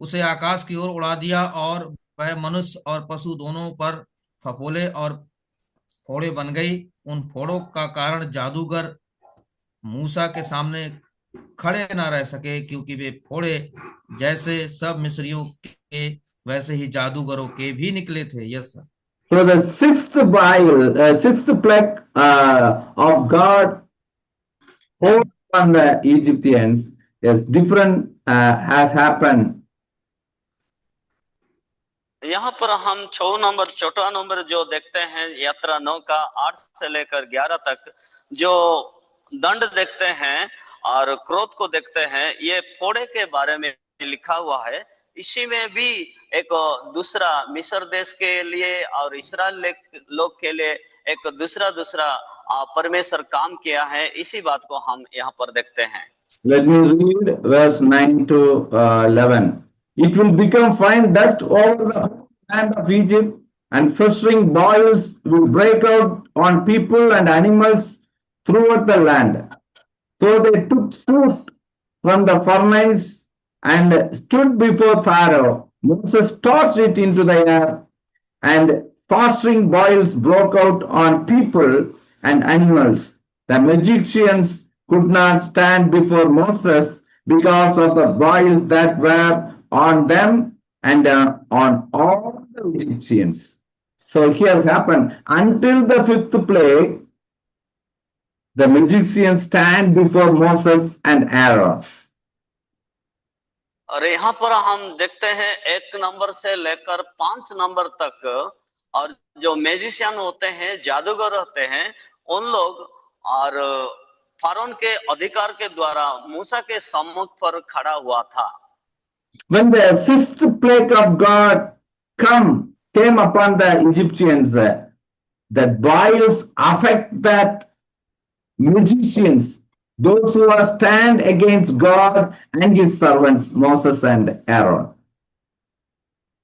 [SPEAKER 4] उसे आकाश की ओर उड़ा दिया और वह मनुष्य और पशु दोनों पर फपोले और फोड़े बन गई। उन फोड़ों का कारण जादूगर मूसा के सामने खड़े ना रह सके, क्योंकि वे फोड़े जैसे सब मिस्रियों के वैसे ही जादूगरों के भी निकले थे। Yes sir.
[SPEAKER 1] So the sixth plague of God on the Egyptians is different, has happened.
[SPEAKER 2] यहाँ पर हम 6 नंबर, चौथा नंबर जो देखते हैं, यात्रा 9 का 8 से लेकर 11 तक जो दंड देखते हैं और क्रोध को देखते हैं, ये फोड़े के बारे में लिखा हुआ है। इसी में भी एक दूसरा मिस्र देश के लिए और इस्राएल लोग के लिए एक दूसरा परमेश्वर काम किया है, इसी बात को हम यहाँ पर देखते हैं।
[SPEAKER 1] Let me read verse 9 to 11. It will become fine dust over the whole land of Egypt, and festering boils will break out on people and animals throughout the land. So they took fruit from the furnace and stood before Pharaoh. Moses tossed it into the air, and festering boils broke out on people and animals. The magicians could not stand before Moses because of the boils that were on them and on all the Egyptians. So here happened, until the fifth plague, the magicians stand before Moses and Aaron.
[SPEAKER 2] और यहाँ पर हम देखते हैं 1 number से लेकर 5 number तक, और जो मैजिशियन होते हैं, जादूगर होते हैं, उन लोग और फारोन के अधिकार के द्वारा मूसा के सम्मुख पर खड़ा हुआ था।
[SPEAKER 1] When the sixth plague of God came upon the Egyptians, the boils affect that magicians, those who are stand against God and his servants Moses and Aaron.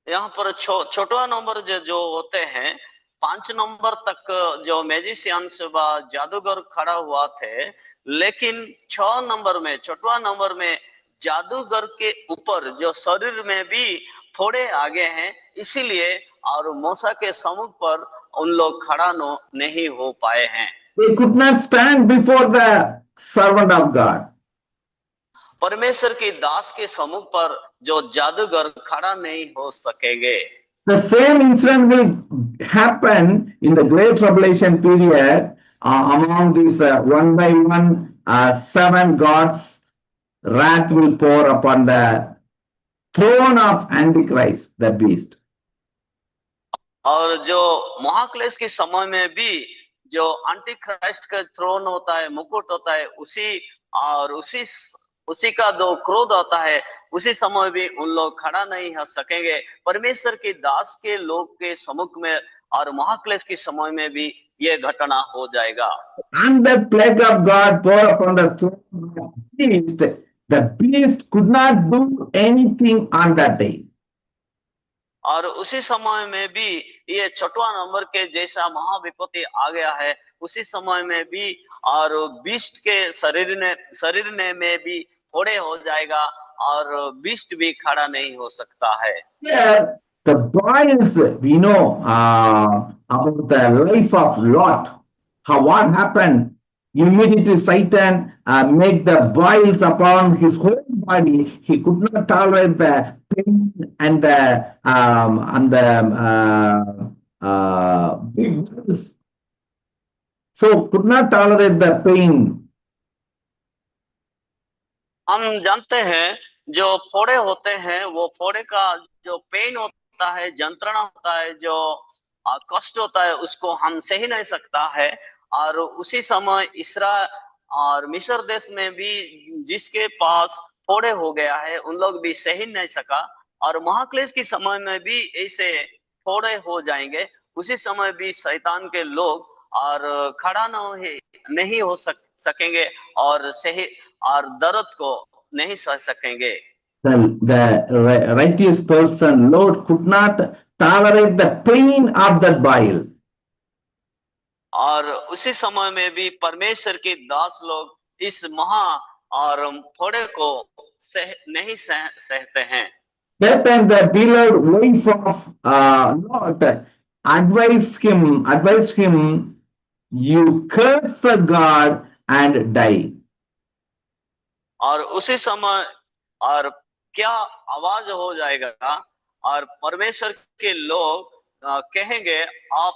[SPEAKER 2] यहाँ पर छोटा नंबर जो होते हैं, 5 नंबर तक जो मैजिशियंस व जादूगर खड़ा हुआ थे, लेकिन 6 नंबर में, छोटा नंबर में जादूगर के ऊपर जो शरीर में भी फोड़े आ गए हैं, इसीलिए और मूसा के सम्मुख पर उन लोग खड़ा नहीं हो पाए हैं।
[SPEAKER 1] They could not stand before the servant of God.
[SPEAKER 2] परमेश्वर की दास के सम्मुख पर जो जादूगर खड़ा नहीं हो सकेंगे।
[SPEAKER 1] The same incident will happen in the Great Tribulation period among these one by one 7 gods. Wrath will pour upon the throne of Antichrist, the beast.
[SPEAKER 2] और जो महाक्लेश के समय में भी जो एंटी क्राइस्ट का थ्रोन होता है, मुकुट होता है, उसी का जो क्रोध होता है, उसी समय भी उन लोग खड़ा नहीं हो सकेंगे। परमेश्वर के दास के लोग के सम्मुख में और महाक्लेश के समय में भी ये घटना हो जाएगा।
[SPEAKER 1] And the plague of God pour upon the throne of the beast. The beast could not do anything on that day.
[SPEAKER 2] और उसी समय में भी ये छठवां नंबर के जैसा महाविपत्ति आ गया है, उसी समय में भी और बीस्ट के शरीर में भी फोड़े हो जाएगा और बीस्ट भी खड़ा नहीं हो सकता है।
[SPEAKER 1] Yeah, the boils, we know about the life of Lot. What happened? Immediately Satan make the boils upon his whole body. He could not tolerate the pain and the big boils. So could not tolerate the pain.
[SPEAKER 2] हम जानते हैं जो फोड़े होते हैं, वो फोड़े का जो पेन होता है, यंत्रणा होता है, जो कष्ट होता है, उसको हम सही नहीं सकता है। और उसी समय इस्राएल और मिस्र देश में भी जिसके पास फोड़े हो गया है, उन लोग भी सही नहीं सका, और महाक्लेश के समय में भी ऐसे फोड़े हो जाएंगे। उसी समय भी शैतान के लोग और खड़ा नहीं हो सकेंगे और सही और दर्द को नहीं सह सकेंगे।
[SPEAKER 1] The righteous person, Lord, could not tolerate the pain of that boil.
[SPEAKER 2] और उसी समय में भी परमेश्वर के दास लोग इस महा और फोड़े को नहीं सहते हैं।
[SPEAKER 1] That time the beloved wife of Lot advised him, you curse the God and die.
[SPEAKER 2] और उसी समय और क्या आवाज हो जाएगा और परमेश्वर के लोग कहेंगे, आप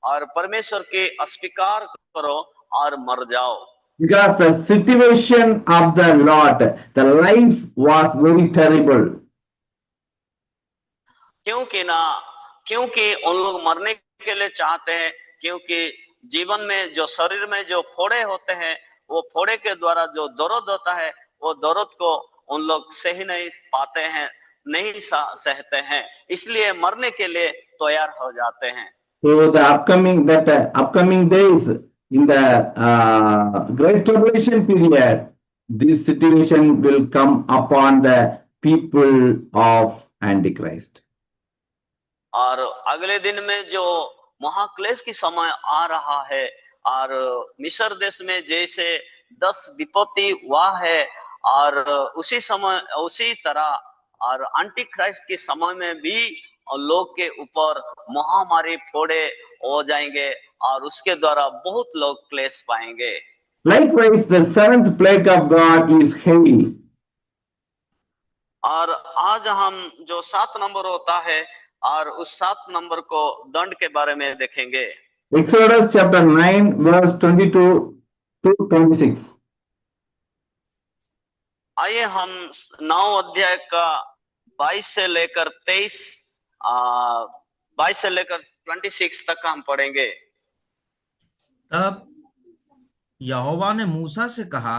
[SPEAKER 2] और परमेश्वर के अस्वीकार करो और मर जाओ।
[SPEAKER 1] Because the situation of the Lot, the life was very terrible.
[SPEAKER 2] क्योंकि उन लोग मरने के लिए चाहते हैं, क्योंकि जीवन में जो शरीर में जो फोड़े होते हैं, वो फोड़े के द्वारा जो दर्द होता है, वो दर्द को उन लोग सह नहीं पाते हैं, नहीं सहते हैं, इसलिए मरने के लिए तैयार हो जाते हैं।
[SPEAKER 1] So the upcoming days in the Great Tribulation period, this situation will come upon the people of Antichrist.
[SPEAKER 2] और अगले दिन में जो महाक्लेश की समय आ रहा है, और मिस्र देश में जैसे 10 विपत्ति हुआ है, और उसी समय उसी तरह और एंटी क्राइस्ट के समय में भी लोग के ऊपर महामारी फोड़े हो जाएंगे, और उसके द्वारा बहुत लोग क्लेश पाएंगे।
[SPEAKER 1] Likewise, the seventh plague of God is hail.
[SPEAKER 2] और आज हम जो 7 नंबर होता है, और उस 7 नंबर को दंड के बारे में देखेंगे।
[SPEAKER 1] Exodus chapter 9 verse 22 to 26.
[SPEAKER 2] आइए हम 9 अध्याय का 22 से लेकर 26 तक हम पढ़ेंगे।
[SPEAKER 4] तब यहोवा ने मूसा से कहा,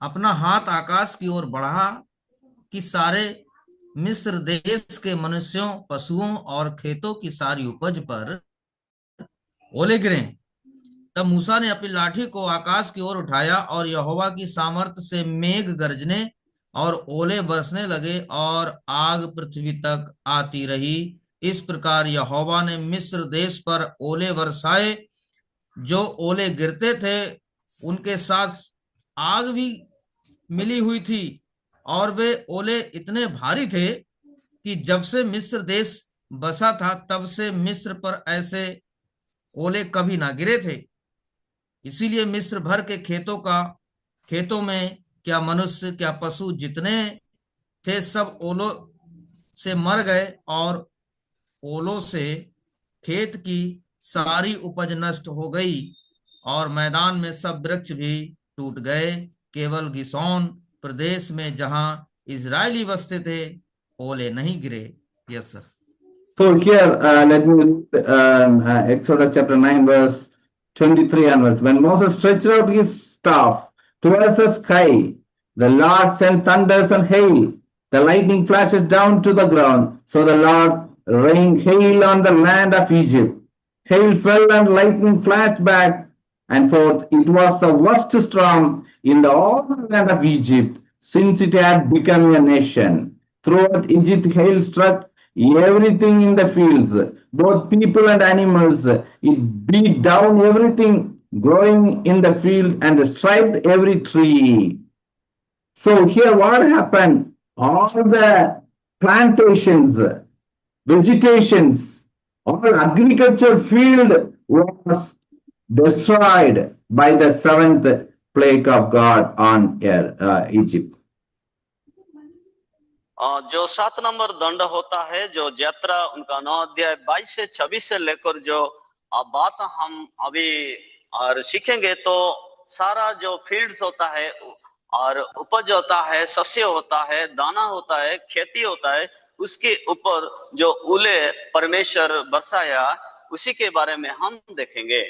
[SPEAKER 4] अपना हाथ आकाश की ओर बढ़ा कि सारे मिस्र देश के मनुष्यों, पशुओं और खेतों की सारी उपज पर ओले गिरें। तब मूसा ने अपनी लाठी को आकाश की ओर उठाया, और यहोवा की सामर्थ से मेघ गरजने और ओले बरसने लगे, और आग पृथ्वी तक आती रही। इस प्रकार यहोवा ने मिस्र देश पर ओले बरसाए। जो ओले गिरते थे उनके साथ आग भी मिली हुई थी, और वे ओले इतने भारी थे कि जब से मिस्र देश बसा था तब से मिस्र पर ऐसे ओले कभी ना गिरे थे। इसीलिए मिस्र भर के खेतों में क्या मनुष्य क्या पशु जितने थे सब ओलों से मर गए, और ओलों से खेत की सारी उपज नष्ट हो गई, और मैदान में सब वृक्ष भी टूट गए। केवल गिसोन प्रदेश में जहां इजरायली बसते थे ओले नहीं गिरे। Yes sir.
[SPEAKER 1] So here, let me read Exodus chapter 9 verse 23 onwards. When Moses stretched out his staff towards the sky, the Lord sent thunders and hail. The lightning flashes down to the ground. So the Lord rained hail on the land of Egypt. Hail fell and lightning flashed back and forth. It was the worst storm in the whole land of Egypt since it had become a nation. Throughout Egypt, hail struck everything in the fields, both people and animals. It beat down everything growing in the field and striped every tree. So here what happened? All the plantations, vegetations, all agriculture field was destroyed by the seventh plague of God on Egypt.
[SPEAKER 2] जो 7 number दंड होता है, जो यात्रा उनका 9 अध्याय 22 से 26 से लेकर जो बात हम अभी और सीखेंगे, तो सारा जो फील्ड्स होता है और उपज होता है, शस्य होता है, दाना होता है, खेती होता है, उसके ऊपर जो ओले परमेश्वर बरसाया, उसी के बारे में हम देखेंगे।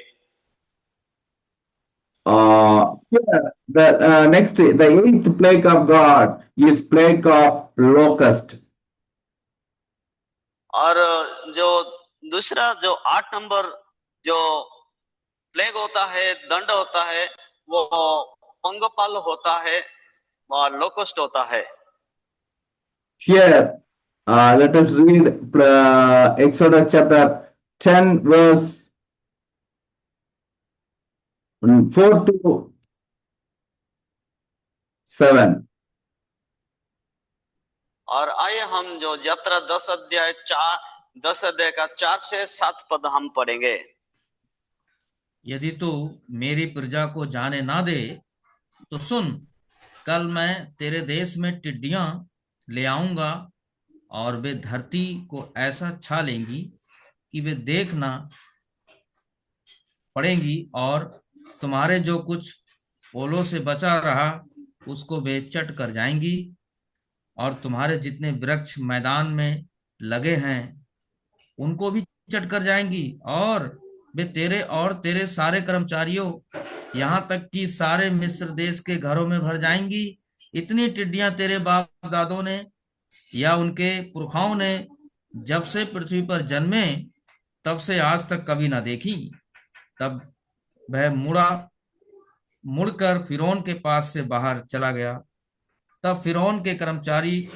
[SPEAKER 1] Next, the eighth plague of God is plague of locust.
[SPEAKER 2] और जो दूसरा जो 8 नंबर जो प्लेग होता है, दंड होता है, वो पंगपाल होता है और लोकस्ट होता है।
[SPEAKER 1] Here, let us read Exodus chapter 10 verse 4 to 7.
[SPEAKER 2] और आइए हम जो यात्रा 10 अध्याय का 4 से 7 पद हम पढ़ेंगे।
[SPEAKER 4] यदि तू मेरी प्रजा को जाने ना दे तो सुन, कल मैं तेरे देश में टिड्डियां ले आऊंगा, और वे धरती को ऐसा छा लेंगी कि वे देखना पड़ेंगी, और तुम्हारे जो कुछ ओलों से बचा रहा उसको वे चट कर जाएंगी, और तुम्हारे जितने वृक्ष मैदान में लगे हैं उनको भी चट कर जाएंगी, और वे तेरे और तेरे सारे कर्मचारियों, यहाँ तक कि सारे मिस्र देश के घरों में भर जाएंगी। इतनी टिड्डियां तेरे बाप दादों ने या उनके पुरखाओं ने जब से पृथ्वी पर जन्मे तब से आज तक कभी ना देखी। तब वह मुड़कर फिरौन के पास से बाहर चला गया। तब फिरौन के कर्मचारी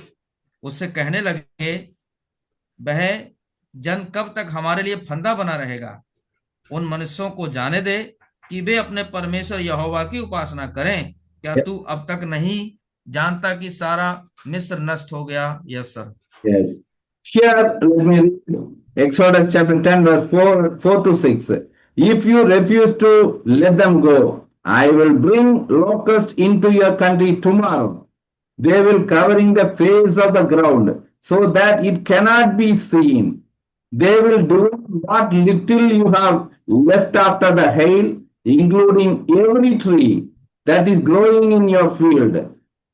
[SPEAKER 4] उससे कहने लगे, वह जन कब तक हमारे लिए फंदा बना रहेगा? उन मनुष्यों को जाने दे कि वे अपने परमेश्वर यहोवा की उपासना करें। क्या तू अब तक नहीं जानता कि सारा मिस्र नष्ट हो गया? Yes sir.
[SPEAKER 1] Yes. Here, let me read Exodus chapter 10, verse 4 to 6. If you refuse to let them go, I will bring locusts into your country tomorrow. They will covering the face of the ground so that it cannot be seen. They will do what little you have left after the hail, including every tree that is growing in your field.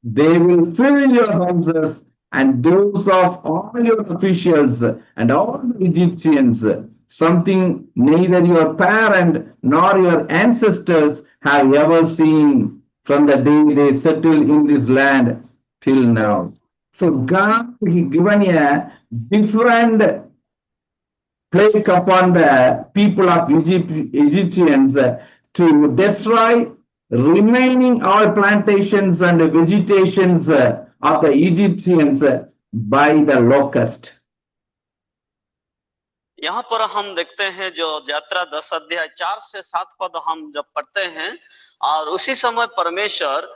[SPEAKER 1] They will fill your houses and those of all your officials and all the Egyptians, something neither your parent nor your ancestors have ever seen from the day they settled in this land till now. So God he given a different plague upon the people of Egyptians to destroy remaining all plantations and vegetations of the Egyptians by the locust.
[SPEAKER 2] यहाँ पर हम देखते हैं जो यात्रा 10 अध्याय 4 से 7 पद हम जब पढ़ते हैं, और उसी समय परमेश्वर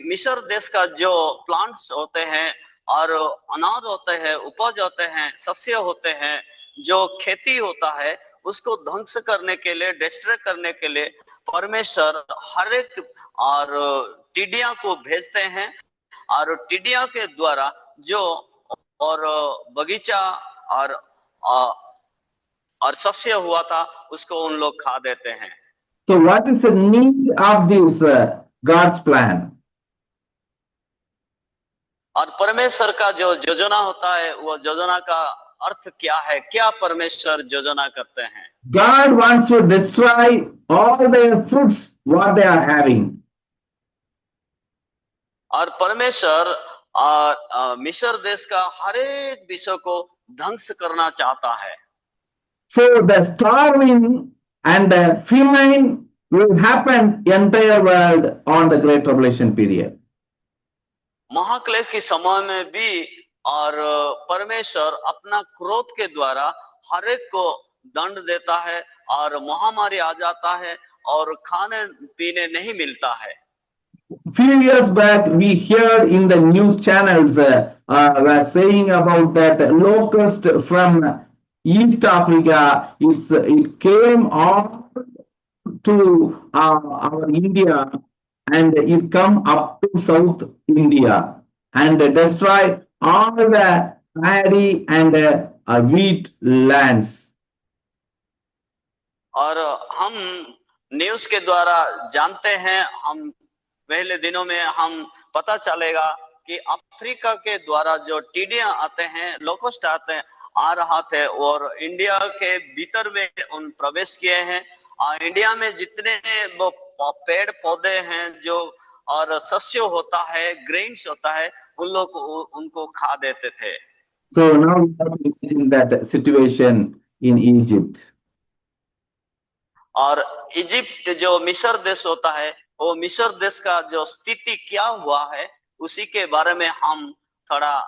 [SPEAKER 2] मिस्र देश का जो प्लांट्स होते हैं और अनाज होते हैं, उपज होते हैं, शस्य होते हैं, जो खेती होता है, उसको ध्वंस करने के लिए, डिस्ट्रॉय करने के लिए परमेश्वर हर एक और टिड्डियां को भेजते हैं, और टिड्डियां के द्वारा जो और बगीचा और शस्य हुआ था उसको उन लोग खा देते हैं।
[SPEAKER 1] So what is the need of this God's plan?
[SPEAKER 2] और परमेश्वर का जो योजना होता है, वो योजना का अर्थ क्या है? क्या परमेश्वर योजना करते हैं?
[SPEAKER 1] God wants to destroy all their fruits what they are having.
[SPEAKER 2] और परमेश्वर मिस्र देश का हर एक विषय को ध्वंस करना चाहता है।
[SPEAKER 1] So the starving and the famine will happen entire world on the Great Tribulation period.
[SPEAKER 2] महाक्लेश के समय में भी और परमेश्वर अपना क्रोध के द्वारा हर एक को दंड देता है, और महामारी आ जाता है और खाने पीने नहीं मिलता है।
[SPEAKER 1] Few years back, we heard in the news channels were saying about that locust from East Africa. It came on to our India, and it come up to South India and destroy all the paddy and wheat lands.
[SPEAKER 2] और हम news के द्वारा जानते हैं, हम पहले दिनों में हम पता चलेगा कि अफ्रीका के द्वारा जो टिड्डियां आते हैं, लोकस्ट आते हैं, आ रहा थे और इंडिया के भीतर में उन प्रवेश किए हैं। इंडिया में जितने वो पेड़ पौधे हैं जो और शस्य होता है, ग्रेन्स होता है, उन लोग उनको खा देते थे।
[SPEAKER 1] So now we have to imagine that situation in Egypt.
[SPEAKER 2] और इजिप्ट जो मिस्र देश होता है, वो मिस्र देश का जो स्थिति क्या हुआ है, उसी के बारे में हम थोड़ा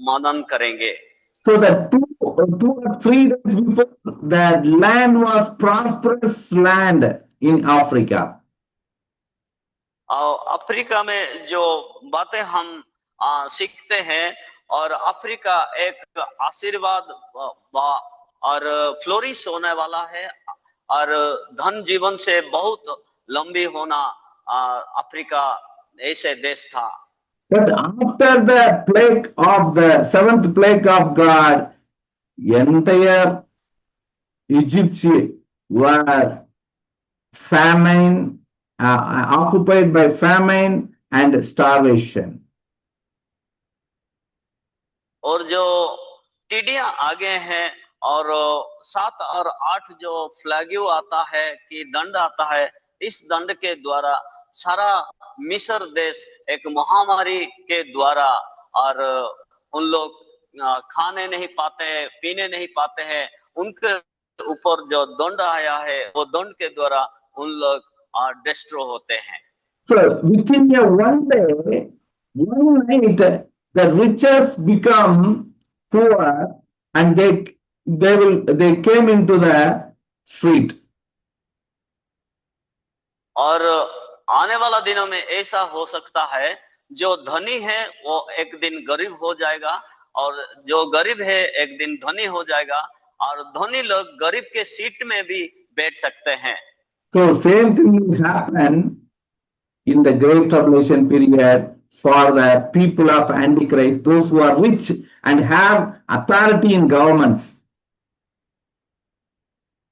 [SPEAKER 2] मनन करेंगे।
[SPEAKER 1] So that 2 or 3 days before, the land was prosperous land in Africa.
[SPEAKER 2] Africa में जो बातें हम सीखते हैं, और अफ्रीका एक आशीर्वाद और फ्लोरिश होने वाला है, और धन जीवन से बहुत लंबी होना अफ्रीका ऐसे देश था।
[SPEAKER 1] But after the plague of the 7th plague of God, entire Egypt were famine, occupied by famine and starvation.
[SPEAKER 2] और जो टिड्डियां आगे हैं और 7 और 8 जो फ्लैग्यू आता है कि दंड आता है, इस दंड के द्वारा सारा मिस्र देश एक महामारी के द्वारा और उन लोग खाने नहीं पाते हैं, पीने नहीं पाते हैं, उनके ऊपर जो दंड आया है वो दंड के द्वारा उन लोग डिस्ट्रॉय होते हैं।
[SPEAKER 1] So within a one day, one night, the riches become poor, and they came into the street.
[SPEAKER 2] और आने वाला दिनों में ऐसा हो सकता है, जो धनी है वो एक दिन गरीब हो जाएगा और जो गरीब है एक दिन धनी हो जाएगा और धनी लोग गरीब के सीट में भी बैठ सकते हैं।
[SPEAKER 1] So same thing will happen in the Great Tribulation period for the people of Antichrist, those who are rich and have authority in governments.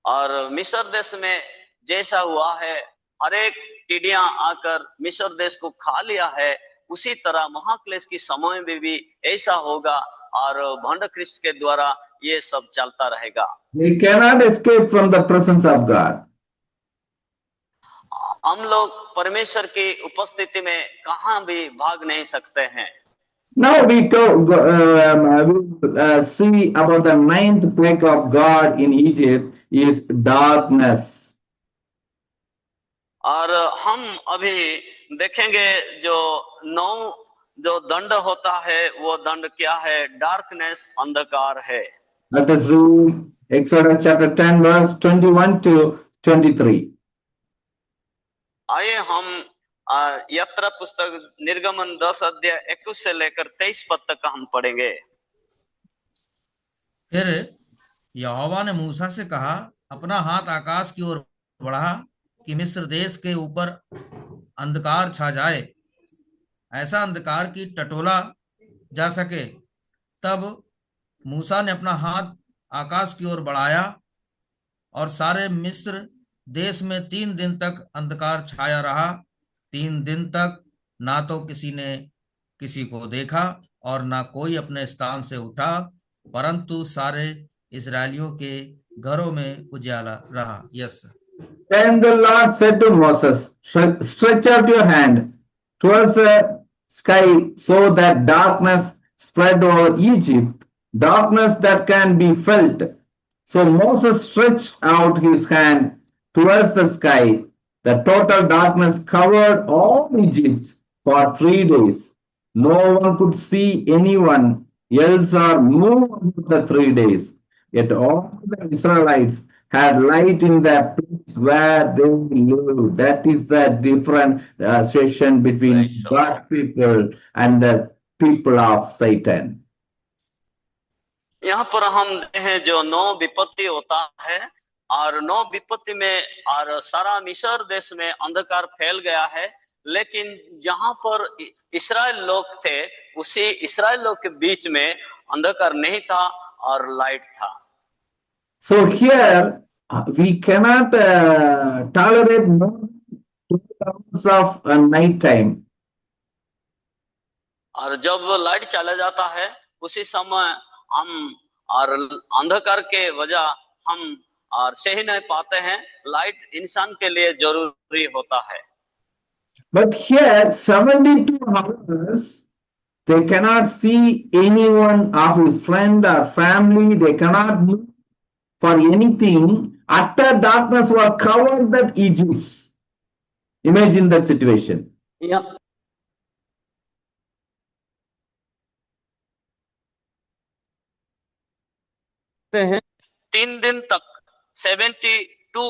[SPEAKER 2] और मिस्र देश में जैसा हुआ है, हर एक टिड्डियां आकर मिस्र देश को खा लिया है, उसी तरह महाक्लेश की समय में भी ऐसा होगा और भंड ख्रिस्त के द्वारा ये सब चलता रहेगा।
[SPEAKER 1] They cannot escape from the presence of God.
[SPEAKER 2] हम लोग परमेश्वर की उपस्थिति में कहां भी भाग नहीं सकते हैं।
[SPEAKER 1] Now we see about the 9th plague of God in Egypt is darkness.
[SPEAKER 2] और हम अभी देखेंगे जो 9 जो दंड होता है वो दंड क्या है? डार्कनेस, अंधकार है।
[SPEAKER 1] Let us read Exodus chapter 10 verse 21 to 23.
[SPEAKER 2] आइए हम यात्रा पुस्तक निर्गमन 10 अध्याय 21 से लेकर 23 पद तक का हम पढ़ेंगे।
[SPEAKER 4] फिर यहोवा ने मूसा से कहा, अपना हाथ आकाश की ओर बढ़ा कि मिस्र देश के ऊपर अंधकार छा जाए, ऐसा अंधकार की टटोला जा सके। तब मूसा ने अपना हाथ आकाश की ओर बढ़ाया और सारे मिस्र देश में 3 दिन तक अंधकार छाया रहा। 3 दिन तक ना तो किसी ने किसी को देखा और ना कोई अपने स्थान से उठा, परंतु सारे इस्राएलियों के घरों में उजाला रहा। Yes.
[SPEAKER 1] Then the Lord said to Moses, stretch out your hand towards the sky so that darkness spread over Egypt, darkness that can be felt. So Moses stretched out his hand towards the sky. The total darkness covered all Egypt for 3 days. No one could see anyone else or move about the 3 days. Yet all the Israelites had light in the place where they lived. That is the different session between
[SPEAKER 2] Right, so-
[SPEAKER 1] God's people and the people of Satan.
[SPEAKER 2] यहाँ पर हम देखते हैं जो 9 विपत्ति होता है और 9 विपत्ति में और सारा मिस्र देश में अंधकार फैल गया है, लेकिन जहां पर इस्राएल लोग थे उसी इस्राएल लोग के बीच में अंधकार नहीं था और लाइट था।
[SPEAKER 1] So here we cannot tolerate more than 2 hours of night time.
[SPEAKER 2] और जब लाइट चला जाता है उसी समय हम और अंधकार के वजह हम और सह नहीं पाते हैं। लाइट इंसान के लिए जरूरी होता है।
[SPEAKER 1] But here 72 hours they cannot see anyone of his friend or family. They cannot move for anything. Utter darkness was covered that Egypt. Imagine that situation.
[SPEAKER 2] यहाँ 3 दिन तक 72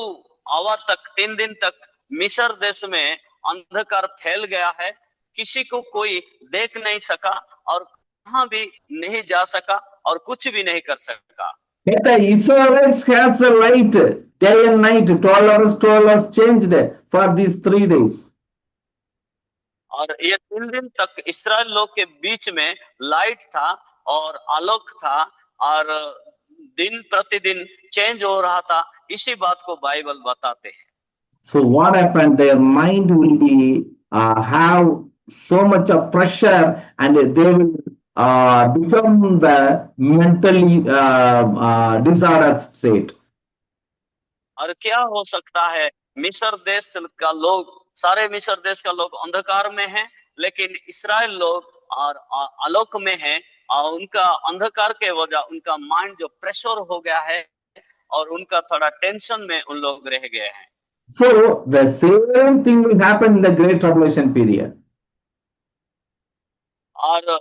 [SPEAKER 2] आवर तक 3 दिन तक मिस्र देश में अंधकार फैल गया है। किसी को कोई देख नहीं सका और कहां भी नहीं जा सका और कुछ भी नहीं कर सका।
[SPEAKER 1] Yet the Israelites has the light day and night, 12 hours changed for these 3 days.
[SPEAKER 2] और ये 3 दिन तक इस्राएल लोग के बीच में लाइट था और आलोक था और दिन प्रतिदिन चेंज हो रहा था। इसी बात को बाइबल बताते हैं।
[SPEAKER 1] So what happened? Their mind will be have so much of pressure, and they will become the mentally disordered state.
[SPEAKER 2] और क्या हो सकता है, मिस्र देश का लोग, सारे मिस्र देश का लोग अंधकार में हैं, लेकिन इस्राएल लोग और आलोक में हैं, और उनका अंधकार के वजह उनका माइंड जो प्रेशर हो गया है और उनका थोड़ा टेंशन में उन लोग रह गए हैं।
[SPEAKER 1] So the same thing will happen in the Great Tribulation period.
[SPEAKER 2] और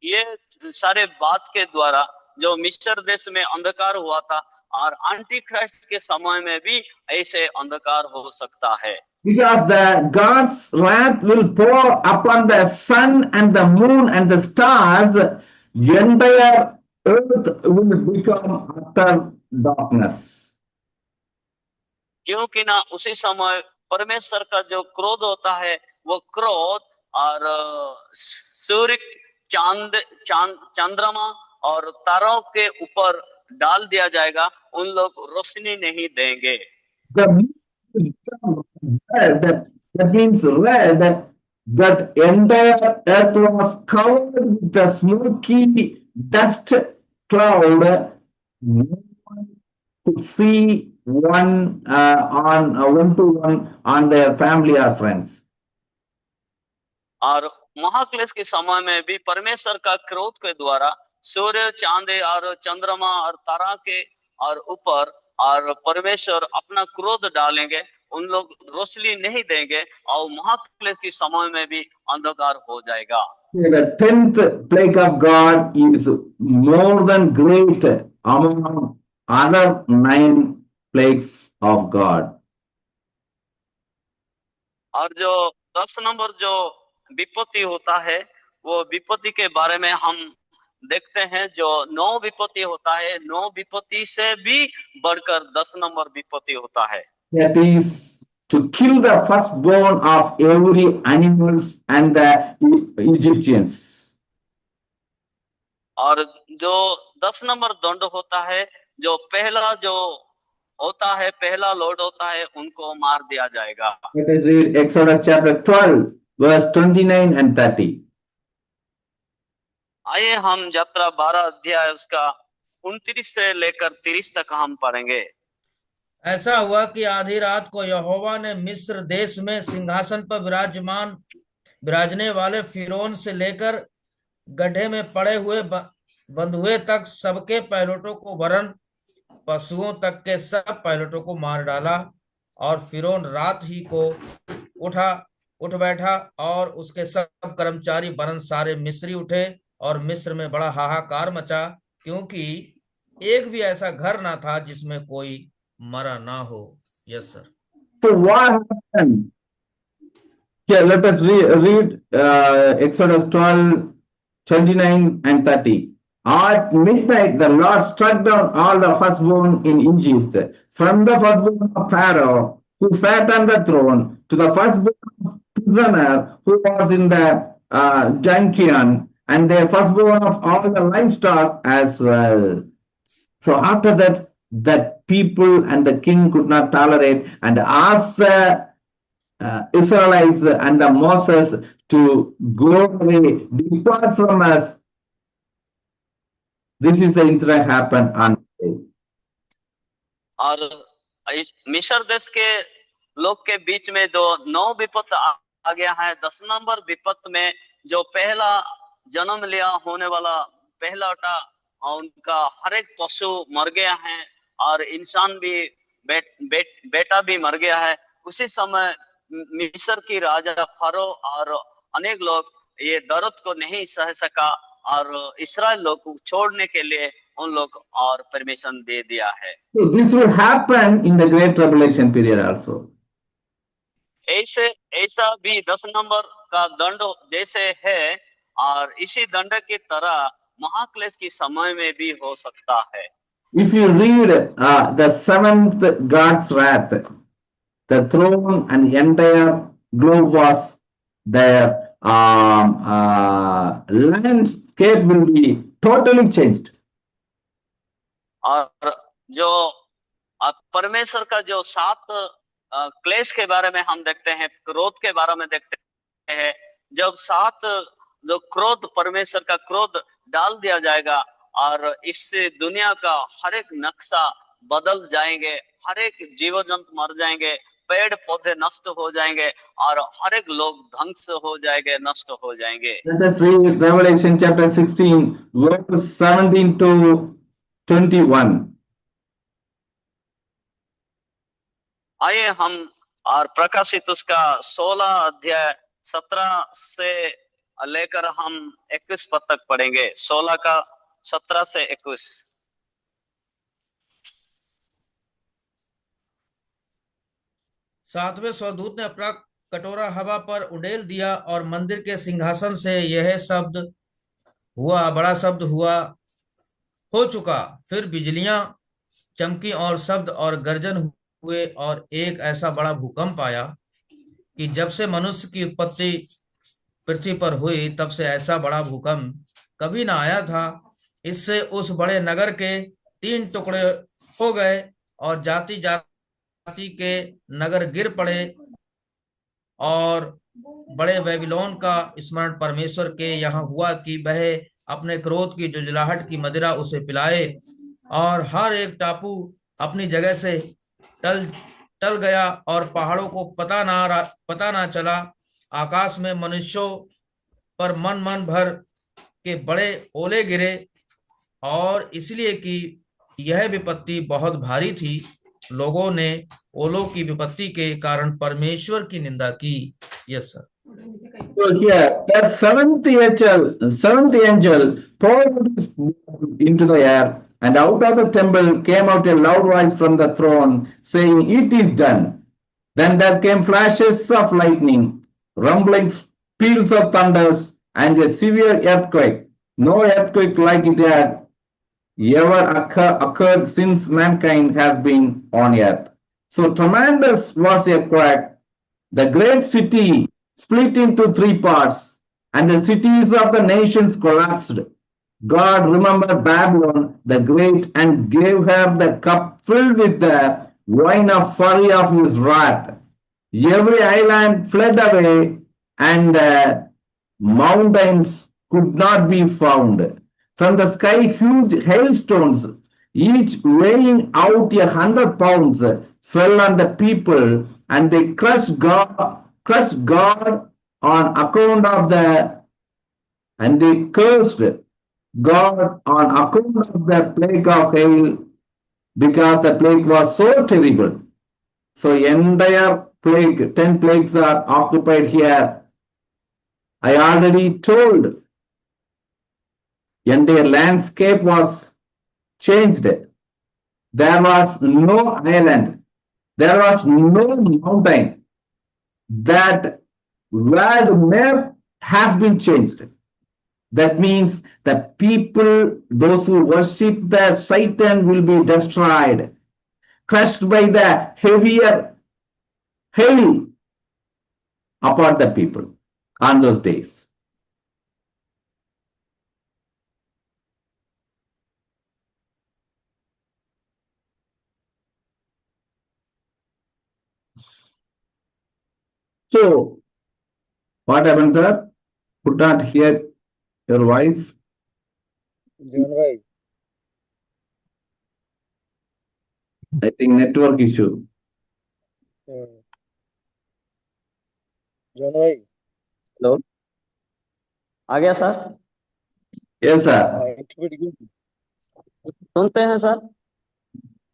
[SPEAKER 2] ये सारे बात के द्वारा जो मिस्र देश में अंधकार हुआ था, और एंटी क्राइस्ट के समय में भी ऐसे अंधकार हो सकता है।
[SPEAKER 1] Because the God's wrath will pour upon the sun and the moon and the stars, the entire earth will become utter darkness.
[SPEAKER 2] क्योंकि ना उसी समय परमेश्वर का जो क्रोध होता है, वो क्रोध और सूर्य, चंद्रमा और तारों के ऊपर डाल दिया जाएगा, उन लोग रोशनी नहीं देंगे।
[SPEAKER 1] The moon will become red, that means red, that entire earth was covered with a smoky dust cloud. No one could see one to one on their family or friends.
[SPEAKER 2] और महाक्लेश के समय में भी परमेश्वर का क्रोध के द्वारा सूर्य, चांद और चंद्रमा और तारा के और ऊपर और परमेश्वर अपना क्रोध डालेंगे, उन लोग रोशनी नहीं देंगे, और महाक्लेश के समय में भी अंधकार हो जाएगा।
[SPEAKER 1] The 10th plague of God is more than great among other 9 plagues of God.
[SPEAKER 2] और जो 10 नंबर जो विपत्ति होता है, वो विपत्ति के बारे में हम देखते हैं, जो 9 विपत्ति होता है, 9 विपत्ति से भी बढ़कर 10 नंबर विपत्ति होता है।
[SPEAKER 1] That is to kill the firstborn of every animals and the Egyptians.
[SPEAKER 2] और जो 10 नंबर दंड होता है, जो पहला जो होता है, पहला लॉर्ड होता है, उनको मार दिया जाएगा।
[SPEAKER 1] Let us read Exodus chapter 12, verse 29 and 30.
[SPEAKER 2] आइए हम यात्रा 12 अध्याय उसका 29 से लेकर 30 तक हम पढ़ेंगे।
[SPEAKER 4] ऐसा हुआ कि आधी रात को यहोवा ने मिस्र देश में सिंहासन पर विराजने वाले फिरौन से लेकर गड्ढे में पड़े हुए बंधुए तक सबके पायलटों को वरन पशुओं तक के सब पायलटों को मार डाला। और फिरौन रात ही को उठ बैठा, और उसके सब कर्मचारी वरन सारे मिस्री उठे, और मिस्र में बड़ा हाहाकार मचा, क्योंकि एक भी ऐसा घर ना था जिसमें कोई मरा ना हो। Yes sir.
[SPEAKER 1] So what happened? Yeah, let us read Exodus 12, 29 and 30. At midnight, the Lord struck down all the firstborn in Egypt, from the firstborn of Pharaoh, who sat on the throne, to the firstborn prisoner who was in the dungeon, and the firstborn of all the livestock as well. So after that, the people and the king could not tolerate, and asked the Israelites and the Moses to go away, depart from us. This is the incident happened on the day.
[SPEAKER 2] और मिस्र देश के लोग के बीच में जो 9 विपत्त आ गया है, 10 नंबर विपत्त में जो पहला जन्म लिया होने वाला पहला उनका हर एक पशु मर गया है, और इंसान भी बेटा भी मर गया है। उसी समय मिस्र की राजा फरो और अनेक लोग ये दर्द को नहीं सह सका, और इस्राएल लोग को छोड़ने के लिए उन लोग और परमिशन दे दिया है।
[SPEAKER 1] So this will happen in the Great Tribulation period also.
[SPEAKER 2] ऐसा भी 10 नंबर का दंड जैसे है, और इसी दंड की तरह महाक्लेश की समय में भी हो सकता है।
[SPEAKER 1] If you read the 7th God's wrath, the throne and the entire globe was there. Landscape will be totally changed.
[SPEAKER 2] और जो परमेश्वर का जो 7 क्लेश के बारे में हम देखते हैं, क्रोध के बारे में देखते हैं, जब 7 जो क्रोध, परमेश्वर का क्रोध डाल दिया जाएगा और इससे दुनिया का हर एक नक्शा बदल जाएंगे, हर एक जीव जंतु मर जाएंगे, पेड़ पौधे नष्ट हो जाएंगे और हर एक लोग ध्वंस हो जाएंगे, नष्ट हो जाएंगे।
[SPEAKER 1] Let us read Revelation chapter 16, verse 17 to 21.
[SPEAKER 2] आइए हम और प्रकाशित उसका 16 अध्याय 17 से लेकर हम 21 पद तक पढ़ेंगे। 16 का 17 से 21।
[SPEAKER 4] सातवें स्वदूत ने अपना कटोरा हवा पर उड़ेल दिया और मंदिर के सिंहासन से यह शब्द हुआ, बड़ा शब्द हुआ, हो चुका। फिर बिजलियां चमकी और शब्द और गर्जन हुए और एक ऐसा बड़ा भूकंप आया कि जब से मनुष्य की उत्पत्ति पृथ्वी पर हुई तब से ऐसा बड़ा भूकंप कभी ना आया था। इससे उस बड़े नगर के 3 टुकड़े हो गए और जाति जाति के नगर गिर पड़े और बड़े बेबीलोन का स्मरण परमेश्वर के यहाँ हुआ कि वह अपने क्रोध की जुझलाहट की मदिरा उसे पिलाए, और हर एक टापू अपनी जगह से टल टल गया और पहाड़ों को पता ना चला। आकाश में मनुष्यों पर मन मन भर के बड़े ओले गिरे, और इसलिए कि यह विपत्ति बहुत भारी थी, लोगों ने ओलों की विपत्ति के कारण परमेश्वर की निंदा की। Yes sir.
[SPEAKER 1] So here, that seventh angel poured his bowl into the air, and out of the temple came out a loud voice from the throne, saying, "It is done." Then there came flashes of lightning, rumblings, peals of thunders, and a severe earthquake. No earthquake like it had ever occurred since mankind has been on earth. So tremendous was the earthquake. The great city split into 3 parts, and the cities of the nations collapsed. God remembered Babylon the Great and gave her the cup filled with the wine of fury of his wrath. Every island fled away, and the mountains could not be found. From the sky, huge hailstones, each weighing out 100 pounds, fell on the people, and they crushed God on account of and they cursed God on account of the plague of hail, because the plague was so terrible. So entire plague, 10 plagues are occupied here. I already told, entire landscape was changed. There was no island. There was no mountain. That world map has been changed. That means the people, those who worship the Satan, will be destroyed, crushed by the heavier hail upon the people on those days. So, what happened, sir? Could not hear your voice.
[SPEAKER 3] जीवन भाई,
[SPEAKER 1] I think network issue.
[SPEAKER 3] जीवन भाई,
[SPEAKER 2] hello, आ गया sir?
[SPEAKER 1] Yes, sir.
[SPEAKER 2] सुनते हैं sir?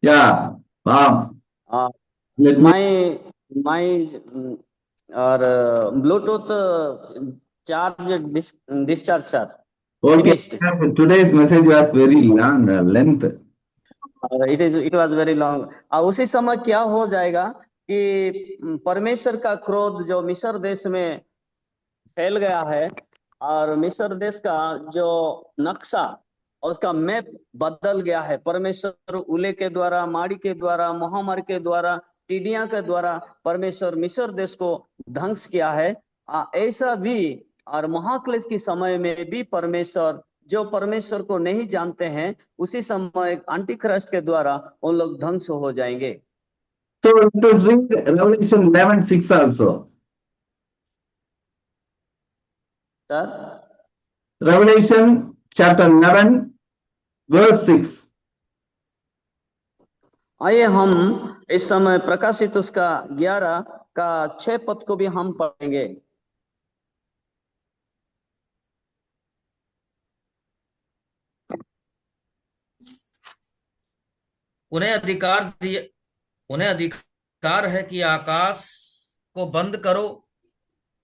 [SPEAKER 1] Yeah. Let me.
[SPEAKER 2] माई और Bluetooth charge discharge sir.
[SPEAKER 1] Okay. Today's message was very long length.
[SPEAKER 2] It was very long. और उसी समय क्या हो जाएगा कि परमेश्वर का क्रोध जो मिस्र देश में फैल गया है, और मिस्र देश का जो नक्शा उसका मैप बदल गया है। परमेश्वर उले के द्वारा, माड़ी के द्वारा, महामारी के द्वारा, टिड्डियां के द्वारा परमेश्वर मिस्र देश को ध्वंस किया है। ऐसा भी और महाक्लेश के समय में भी परमेश्वर, जो परमेश्वर को नहीं जानते हैं, उसी समय एंटीक्राइस्ट के द्वारा उन लोग ध्वंस हो जाएंगे।
[SPEAKER 1] So let us read Revelation 11:6 also.
[SPEAKER 2] Sir
[SPEAKER 1] Revelation chapter 11, verse 6.
[SPEAKER 2] आइए हम इस समय प्रकाशित उसका 11 का 6 पद को भी हम पढ़ेंगे।
[SPEAKER 4] उन्हें अधिकार है कि आकाश को बंद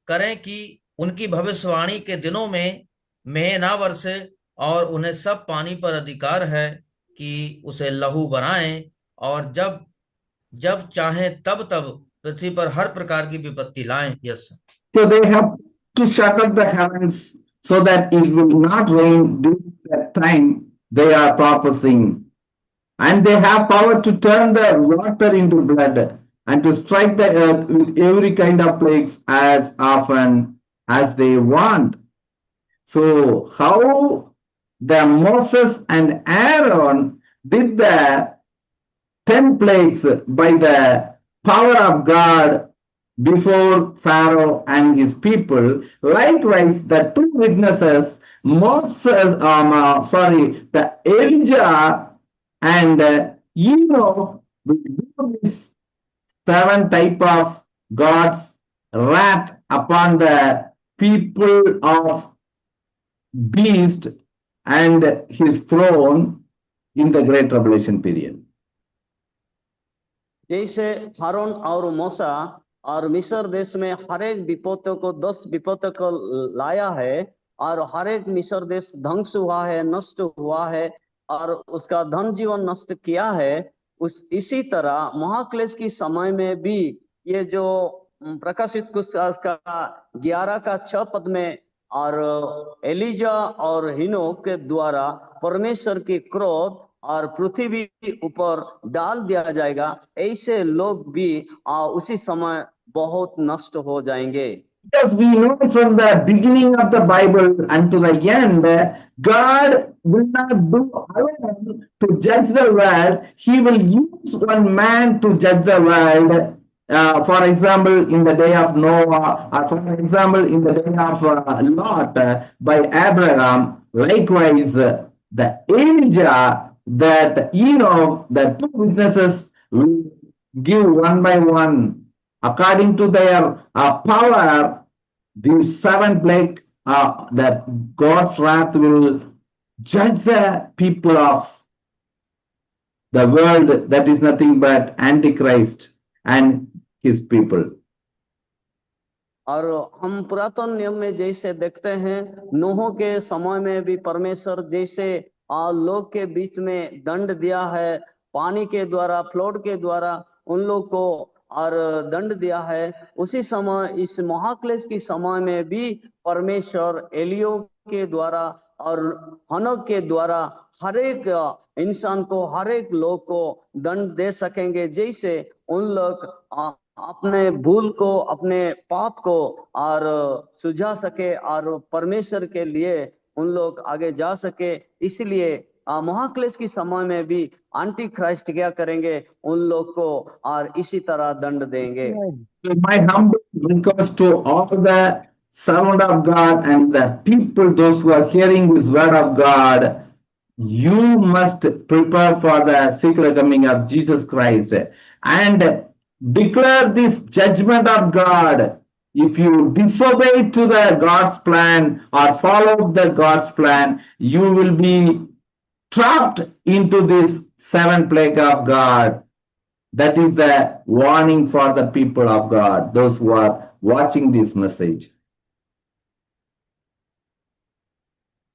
[SPEAKER 4] करें कि उनकी भविष्यवाणी के दिनों में मेह ना बरसे, और उन्हें सब पानी पर अधिकार है कि उसे लहू बनाएं, और जब जब चाहें तब पृथ्वी पर हर प्रकार की विपत्ति लाएं। Yes,
[SPEAKER 1] So they have to shut up the heavens so that it will not rain during that time they are prophesying. And they have power to turn the water into blood and to strike the earth with every kind of plagues as often as they want. So how the Moses and Aaron did the 10 plagues by the power of God before Pharaoh and his people. Likewise, the two witnesses, the Elijah and Enoch, will do this 7 type of God's wrath upon the people of beast and his throne in the Great Tribulation period.
[SPEAKER 2] जैसे हारून और मूसा और मिस्र देश में हर एक विपत्तियों को 10 विपत्तियों को लाया है, और हर एक मिस्र देश ध्वंस हुआ है, नष्ट हुआ है, और उसका धन जीवन नष्ट किया है। इसी तरह महाक्लेश की समय में भी ये जो प्रकाशित का 11 का 6 पद में और एलिजा और हिनोक के द्वारा परमेश्वर की क्रोध और पृथ्वी ऊपर डाल दिया जाएगा, ऐसे लोग भी उसी समय बहुत नष्ट हो जाएंगे।
[SPEAKER 1] Because we know from the beginning of the Bible unto the end, God will not do alone to judge the world. He will use one man to judge the world. For example, in the day of Noah, or for example, in the day of Lot by Abraham. Likewise, the Elijah, that the two witnesses will give one by one according to their power, these 7 plagues, that God's wrath will judge the people of the world, that is nothing but Antichrist and his people.
[SPEAKER 2] और हम पुरातन नियम में जैसे देखते हैं, नूह के समय में भी परमेश्वर जैसे लोग के बीच में दंड दिया है, पानी के द्वारा, फ्लड के द्वारा उन लोग को और दंड दिया है, उसी समय इस महाक्लेश की समय में भी परमेश्वर एलियो के द्वारा और हनोक के द्वारा हर एक इंसान को, हर एक लोग को दंड दे सकेंगे, जैसे उन लोग अपने भूल को, अपने पाप को और सुझा सके और परमेश्वर के लिए उन लोग आगे जा सके। इसलिए महाक्लेश की समय में भी एंटी क्राइस्ट क्या करेंगे, उन लोग को और इसी तरह दंड देंगे।
[SPEAKER 1] My humble request to all the servant of God and the people, those who are hearing this word of God, you must prepare for the secret coming of Jesus Christ and declare this judgment of God. If you disobey to the God's plan or follow the God's plan, you will be trapped into this 7 plague of God. That is the warning for the people of God, those who are watching this message.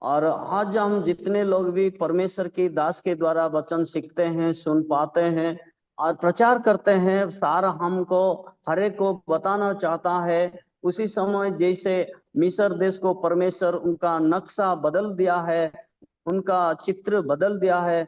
[SPEAKER 2] और आज हम जितने लोग भी परमेश्वर की दास के द्वारा वचन सीखते हैं, सुन पाते हैं और प्रचार करते हैं, सारा हमको हर एक को बताना चाहता है। उसी समय जैसे मिस्र देश को परमेश्वर उनका नक्शा बदल दिया है, उनका चित्र बदल दिया है,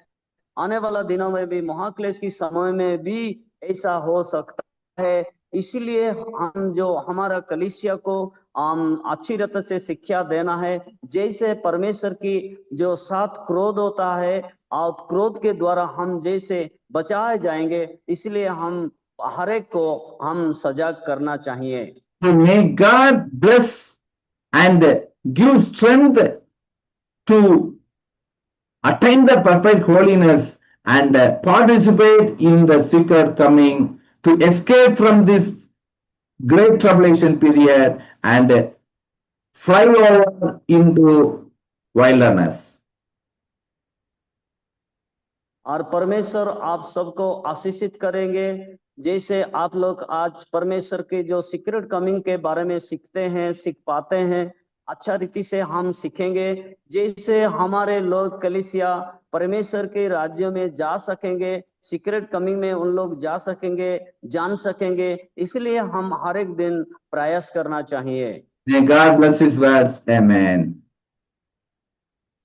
[SPEAKER 2] आने वाला दिनों में भी महाक्लेश की समय में भी ऐसा हो सकता है। इसलिए हम जो हमारा कलीसिया को अच्छी रीति से शिक्षा देना है, जैसे परमेश्वर की जो 7 क्रोध होता है और क्रोध के द्वारा हम जैसे बचाए जाएंगे, इसलिए हम हर एक को हम सजग करना चाहिए।
[SPEAKER 1] So may God bless and give strength to attain the perfect holiness and participate in the secret coming, to escape from this great tribulation period and fly over into wilderness.
[SPEAKER 5] और परमेश्वर आप सबको आशीषित करेंगे। जैसे आप लोग आज परमेश्वर के जो सीक्रेट कमिंग के बारे में सीखते हैं, सीख पाते हैं, अच्छा रीति से हम सीखेंगे। जैसे हमारे लोग कलीसिया परमेश्वर के राज्य में जा सकेंगे, सीक्रेट कमिंग में उन लोग जा सकेंगे, जान सकेंगे। इसलिए हम हर एक दिन प्रयास करना चाहिए।
[SPEAKER 1] May God bless His words. Amen.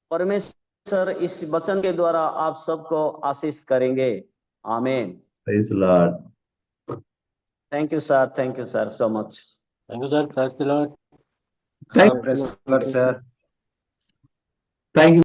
[SPEAKER 5] परमेश्वर इस वचन के द्वारा आप सबको आशीष करेंगे। आमीन।
[SPEAKER 1] Praise the Lord.
[SPEAKER 5] Thank you, sir. Thank you, sir, so much.
[SPEAKER 6] Thank you, sir. Praise the Lord.
[SPEAKER 1] Thank
[SPEAKER 7] Praise the Lord, sir.
[SPEAKER 1] you.